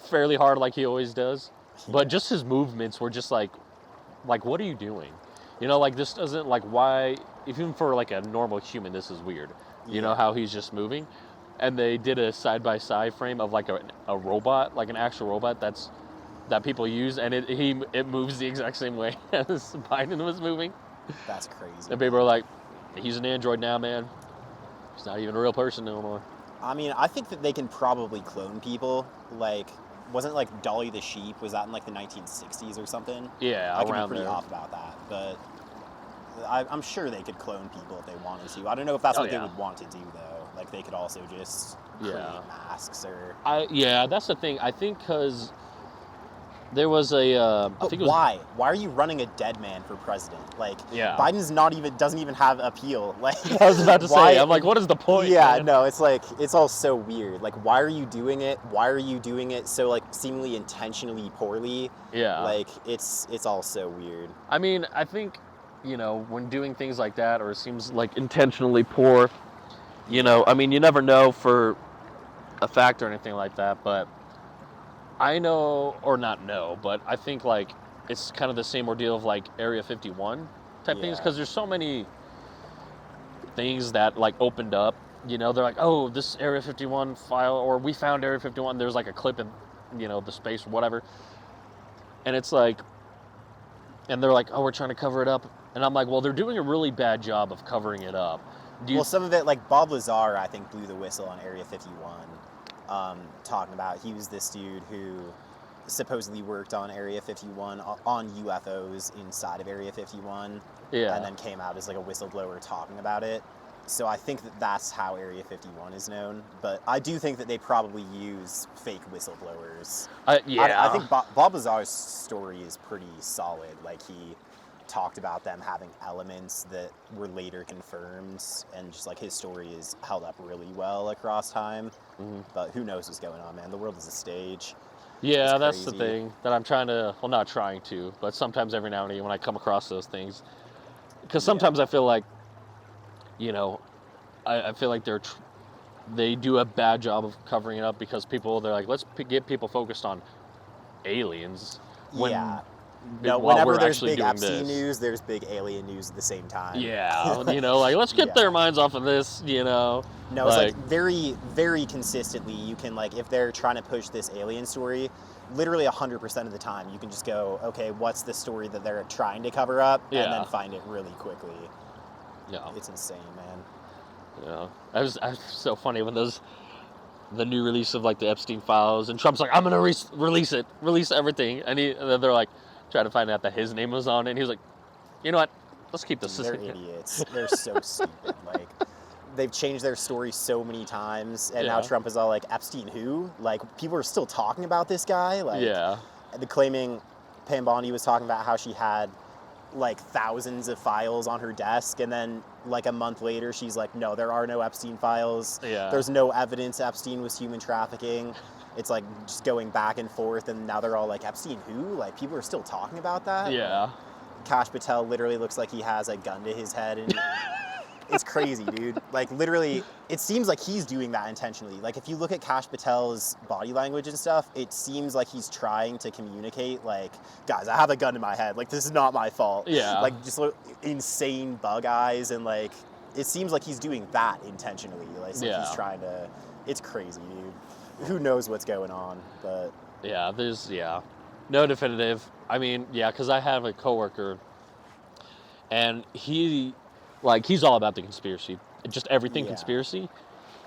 fairly hard like he always does. But just his movements were just like what are you doing? Like this doesn't, like, why, even for like a normal human, this is weird. You know Yeah. how he's just moving? And they did a side-by-side frame of like a robot, like an actual robot that people use, and it moves the exact same way as Biden was moving. That's crazy. And people are like, he's an android now, man. He's not even a real person no more. I mean, I think that they can probably clone people. Like, wasn't like Dolly the sheep? Was that in like the 1960s or something? Yeah, I could be around pretty there. off about that, but I'm sure they could clone people if they wanted to. I don't know if that's what they would want to do though. Like, they could also just create masks or. That's the thing. I think because there was a. I think it was, why? Why are you running a dead man for president? Like, Biden's doesn't even have appeal. Like, I was about to say, I'm like, what is the point? Yeah, man? no, it's like, it's all so weird. Like, why are you doing it? Why are you doing it so, like, seemingly intentionally poorly? Yeah. Like, it's all so weird. I mean, I think, when doing things like that, or it seems like intentionally poor, I mean, you never know for a fact or anything like that, but I know, or not know, but I think, like, it's kind of the same ordeal of, like, Area 51 type things, because there's so many things that, like, opened up, they're like, oh, this Area 51 file, or we found Area 51, there's, like, a clip in, the space, whatever, and it's like, and they're like, oh, we're trying to cover it up, and I'm like, well, they're doing a really bad job of covering it up. Well, some of it, like, Bob Lazar, I think, blew the whistle on Area 51. Talking about, he was this dude who supposedly worked on Area 51 on UFOs inside of Area 51, and then came out as like a whistleblower talking about it. So I think that that's how Area 51 is known, but I do think that they probably use fake whistleblowers. I think Bob Lazar's story is pretty solid. Like, he talked about them having elements that were later confirmed, and just like his story is held up really well across time. But who knows what's going on, man? The world is a stage. Yeah, that's the thing that I'm trying to, well, not trying to, but sometimes every now and again when I come across those things, because sometimes I feel like, I feel like they do a bad job of covering it up, because they're like, let's get people focused on aliens. Whenever there's big Epstein news, there's big alien news at the same time. Yeah, like, let's get their minds off of this, No, it's like very, very consistently, you can, like, if they're trying to push this alien story, literally 100% of the time, you can just go, okay, what's the story that they're trying to cover up, and then find it really quickly. Yeah. It's insane, man. Yeah. I was so funny when the new release of, like, the Epstein files, and Trump's like, I'm gonna release everything, and then they're like, trying to find out that his name was on it, and he was like, you know what, let's keep this. They're idiots. They're so stupid. Like, they've changed their story so many times, and now Trump is all like, Epstein who? Like, people are still talking about this guy? Like, claiming Pam Bondi was talking about how she had, like, thousands of files on her desk, and then, like, a month later, she's like, no, there are no Epstein files. There's no evidence Epstein was human trafficking. It's like just going back and forth, and now they're all like, Epstein who? Like, people are still talking about that? Yeah. Kash Patel literally looks like he has a gun to his head, and it's crazy, dude. Like, literally, it seems like he's doing that intentionally. Like, if you look at Kash Patel's body language and stuff, it seems like he's trying to communicate, like, guys, I have a gun to my head. Like, this is not my fault. Yeah. Like, just insane bug eyes, and, like, it seems like he's doing that intentionally. Like, he's trying to, it's crazy, dude. Who knows what's going on, but... Yeah, there's, no definitive. I mean, because I have a coworker, and he's all about the conspiracy. Just everything conspiracy.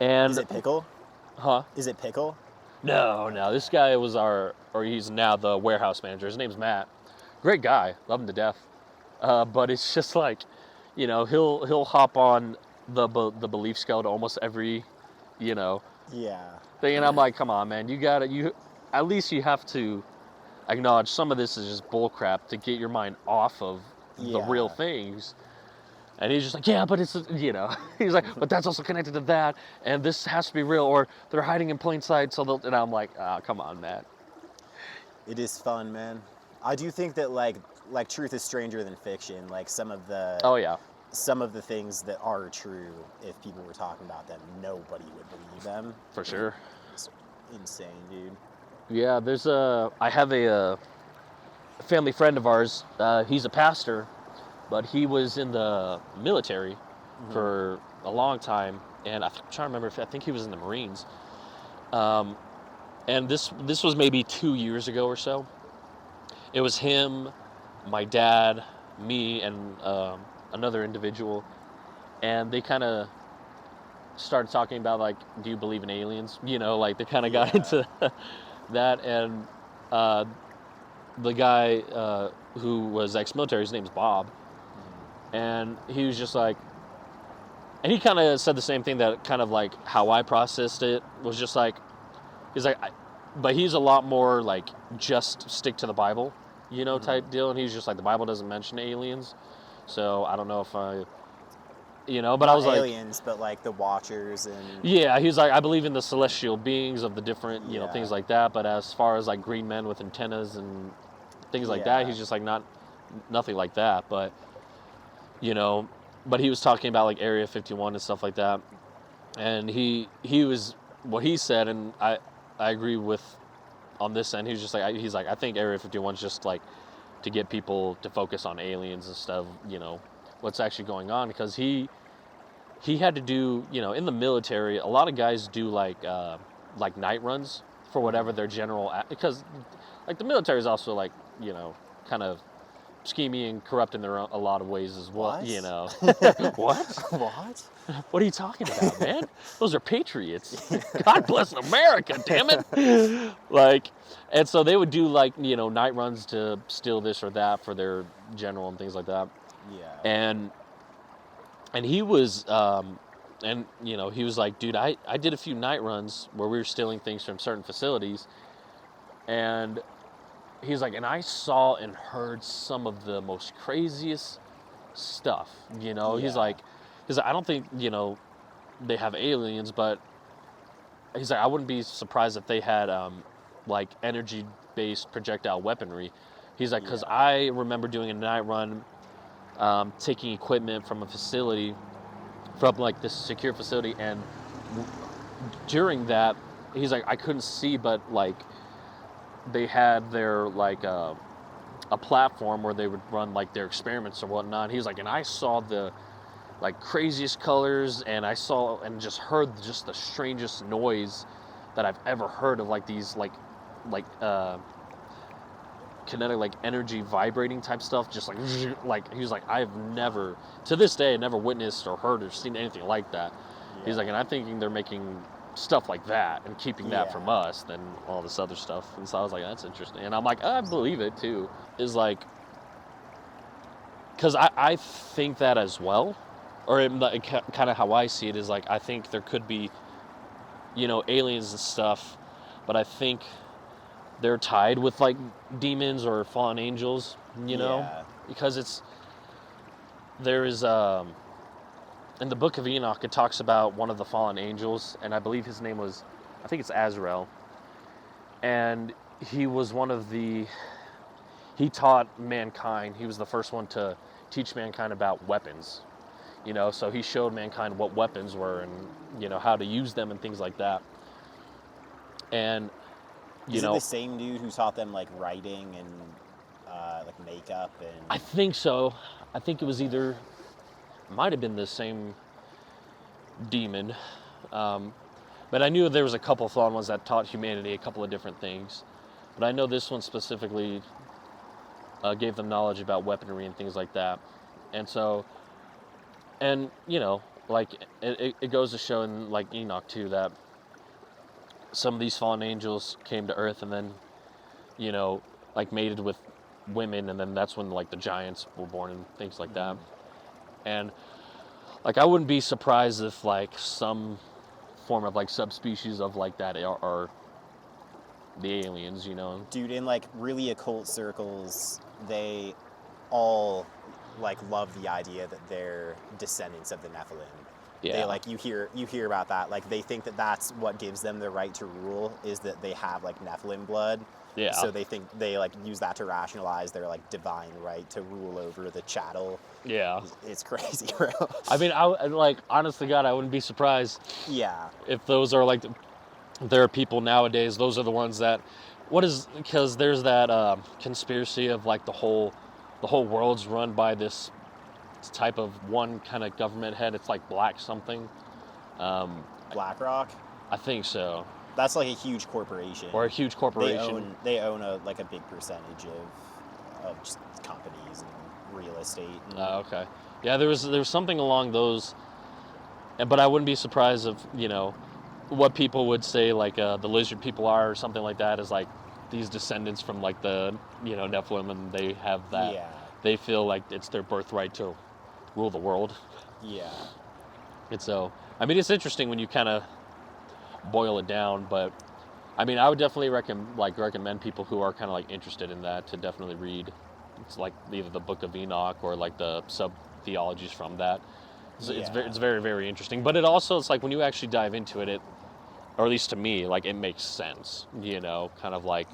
And is it Pickle? Huh? Is it Pickle? No. This guy was he's now the warehouse manager. His name's Matt. Great guy. Love him to death. But it's just like, he'll hop on the belief scale to almost every, thing, and I'm like, come on, man, at least you have to acknowledge some of this is just bullcrap to get your mind off of the real things. And he's just like, yeah, but it's, he's like, but that's also connected to that, and this has to be real, or they're hiding in plain sight, and I'm like, come on, Matt. It is fun, man. I do think that, like truth is stranger than fiction. Like, some of the things that are true, if people were talking about them, nobody would believe them. For sure. It's insane, dude. Yeah, I have a family friend of ours. He's a pastor, but he was in the military for a long time, and I'm trying to remember I think he was in the Marines. And this was maybe 2 years ago or so. It was him, my dad, me, and another individual, and they kind of started talking about like, do you believe in aliens? You know, like they kind of got into that, and the guy who was ex-military, his name's Bob, and he was just like, and he kind of said the same thing that kind of like how I processed it was just like, he's like, but he's a lot more like just stick to the Bible, you know, type deal, and he's just like, the Bible doesn't mention aliens, so I don't know if I. You know, but Not I was aliens, but like the Watchers and yeah, he's like, I believe in the celestial beings of the different, you know, things like that. But as far as like green men with antennas and things like that, he's just like nothing like that. But you know, but he was talking about like Area 51 and stuff like that, and he was what he said, and I agree with on this end. He was just like, he's like, I think Area 51 is just like to get people to focus on aliens and stuff, you know, what's actually going on, because he had to do, you know, in the military, a lot of guys do like night runs for whatever their general, because like the military is also like, you know, kind of scheming and corrupt in a lot of ways as well. What? You know, what? What? What are you talking about, man? Those are patriots. God bless America, damn it. Like, and so they would do like, you know, night runs to steal this or that for their general and things like that. Yeah. And he was, and you know, he was like, dude, I did a few night runs where we were stealing things from certain facilities, and he's like, and I saw and heard some of the most craziest stuff, you know. He's like, I don't think, you know, they have aliens, but he's like, I wouldn't be surprised if they had like energy-based projectile weaponry. He's like, because I remember doing a night run, taking equipment from a facility, from like this secure facility, and during that, he's like, I couldn't see, but like they had their like a platform where they would run like their experiments or whatnot. He's like, and I saw the like craziest colors, and I saw and just heard just the strangest noise that I've ever heard of, like these like kinetic, like energy vibrating type stuff, just like he was like, I've never to this day never witnessed or heard or seen anything like that. He's like, and I'm thinking they're making stuff like that and keeping that from us than all this other stuff. And so I was like, that's interesting. And I'm like, I believe it too. Is like, because I think that as well, or like, kind of how I see it is like, I think there could be, you know, aliens and stuff, but I think they're tied with like demons or fallen angels, you know, because there is in the book of Enoch, it talks about one of the fallen angels, and I believe his name was, I think it's Azrael, and he was he taught mankind. He was the first one to teach mankind about weapons, you know, so he showed mankind what weapons were and, you know, how to use them and things like that. And Is it the same dude who taught them like writing and like makeup and? I think so. I think it was either, might have been the same demon, but I knew there was a couple of fallen ones that taught humanity a couple of different things. But I know this one specifically gave them knowledge about weaponry and things like that. And so, and you know, like it goes to show in like Enoch too that some of these fallen angels came to Earth and then, you know, like mated with women, and then that's when like the giants were born and things like that. And like I wouldn't be surprised if like some form of like subspecies of like that are the aliens, you know. Dude, in like really occult circles, they all like love the idea that they're descendants of the Nephilim. Yeah. They like you hear about that. Like they think that that's what gives them the right to rule, is that they have like Nephilim blood. Yeah. So they think they like use that to rationalize their like divine right to rule over the chattel. Yeah. It's crazy, bro. I mean, I like, honest to God, I wouldn't be surprised. Yeah. If those are like, there are people nowadays, those are the ones that, because there's that conspiracy of like the whole world's run by this type of one kind of government head. It's like Black something. BlackRock? I think so. That's like a huge corporation. Or a huge corporation. They own a big percentage of just companies and real estate. And Oh, okay. Yeah, there was something along those, but I wouldn't be surprised if, what people would say, like the lizard people are or something like that, is like these descendants from like the, Nephilim, and they have that. Yeah. They feel like it's their birthright to rule the world. Yeah. And so, I mean, it's interesting when you kind of boil it down, but I mean, I would definitely recommend people who are kind of like interested in that to definitely read. It's like either the Book of Enoch or like the sub-theologies from that. It's very, very interesting. But it's like when you actually dive into it, or at least to me, like it makes sense, kind of like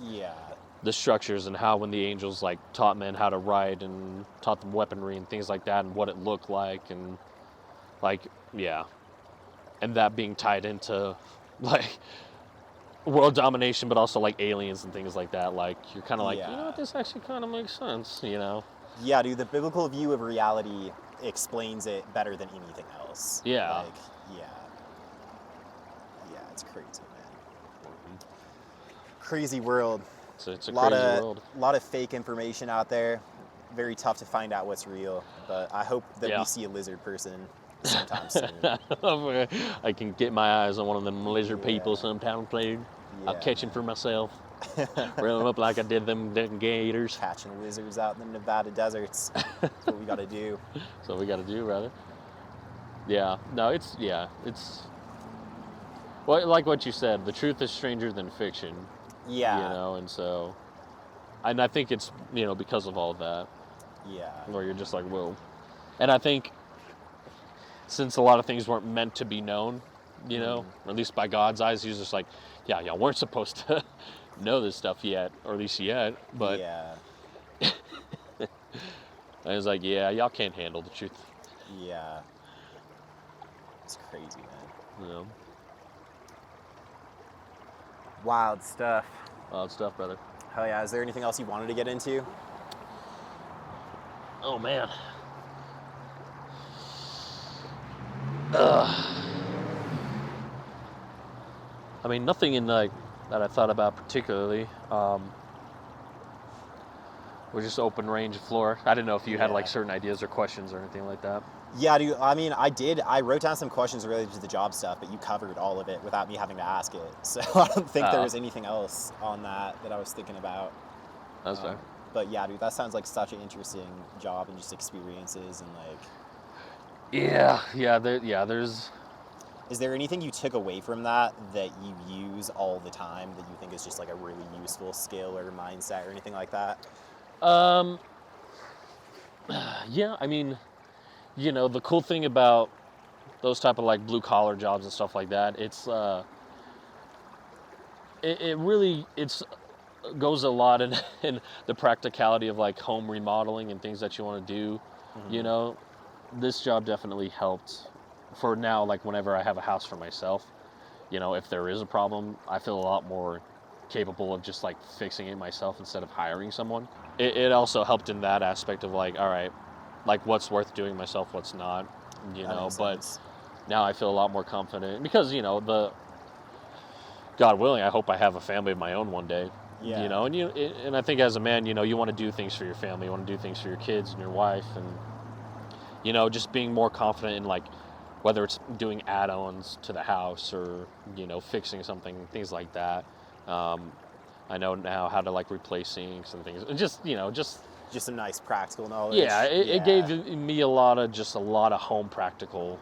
the structures and how when the angels like taught men how to ride and taught them weaponry and things like that and what it looked like and like, and that being tied into like world domination, but also like aliens and things like that. Like you're kind of like, this actually kind of makes sense, Yeah, dude, the biblical view of reality explains it better than anything else. Yeah. Like, yeah, it's crazy, man. Crazy world. So it's a crazy world. A lot of fake information out there. Very tough to find out what's real. But I hope that we see a lizard person sometime soon. I can get my eyes on one of them lizard people sometime, please. Yeah. I'll catch him for myself. Reel them up like I did them gators. Catching lizards out in the Nevada deserts. That's what we got to do. That's what we got to do, brother. Yeah. No, it's well, like what you said, the truth is stranger than fiction. Yeah. And so, and I think it's, because of all that. Yeah. Where you're just like, whoa. And I think since a lot of things weren't meant to be known, or at least by God's eyes, he's just like, y'all weren't supposed to know this stuff yet, or at least yet, but I was like, y'all can't handle the truth. Yeah. It's crazy, man. Wild stuff. Wild stuff, brother. Hell yeah. Is there anything else you wanted to get into? Oh, man. I mean, nothing in like that I thought about particularly. We're just open range floor. I didn't know if you had like certain ideas or questions or anything like that. Yeah, dude. I mean, I wrote down some questions related to the job stuff, but you covered all of it without me having to ask it. So I don't think there was anything else on that I was thinking about. That's fair. But yeah, dude, that sounds like such an interesting job and just experiences and like. There's. Is there anything you took away from that you use all the time that you think is just like a really useful skill or mindset or anything like that? Yeah, I mean, the cool thing about those type of like blue collar jobs and stuff like that, it's it really goes a lot in the practicality of like home remodeling and things that you want to do. Mm-hmm. This job definitely helped. For now, like whenever I have a house for myself, if there is a problem, I feel a lot more capable of just like fixing it myself instead of hiring someone. It also helped in that aspect of like, all right, like what's worth doing myself, what's not, but now I feel a lot more confident because, God willing, I hope I have a family of my own one day, and I think as a man, you want to do things for your family, you want to do things for your kids and your wife and, just being more confident in like, whether it's doing add-ons to the house or, fixing something, things like that. I know now how to like replace sinks and things. Just some nice practical knowledge. Yeah, it gave me a lot of home practical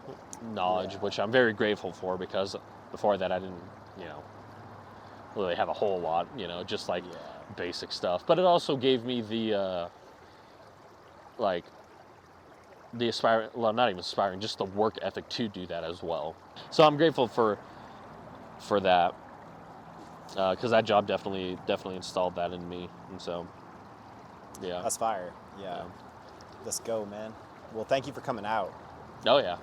knowledge, which I'm very grateful for because before that I didn't, really have a whole lot, just like basic stuff. But it also gave me the not even aspiring, just the work ethic to do that as well. So I'm grateful for that, because that job definitely installed that in me, and so that's fire. Yeah. Let's go, man. Well, thank you for coming out. Oh yeah,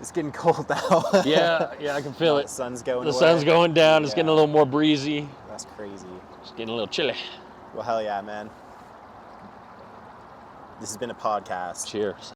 it's getting cold now. yeah, I can feel it. The sun's going the sun's going down. It's getting a little more breezy. That's crazy. It's getting a little chilly. Well, hell yeah, man. This has been a podcast. Cheers.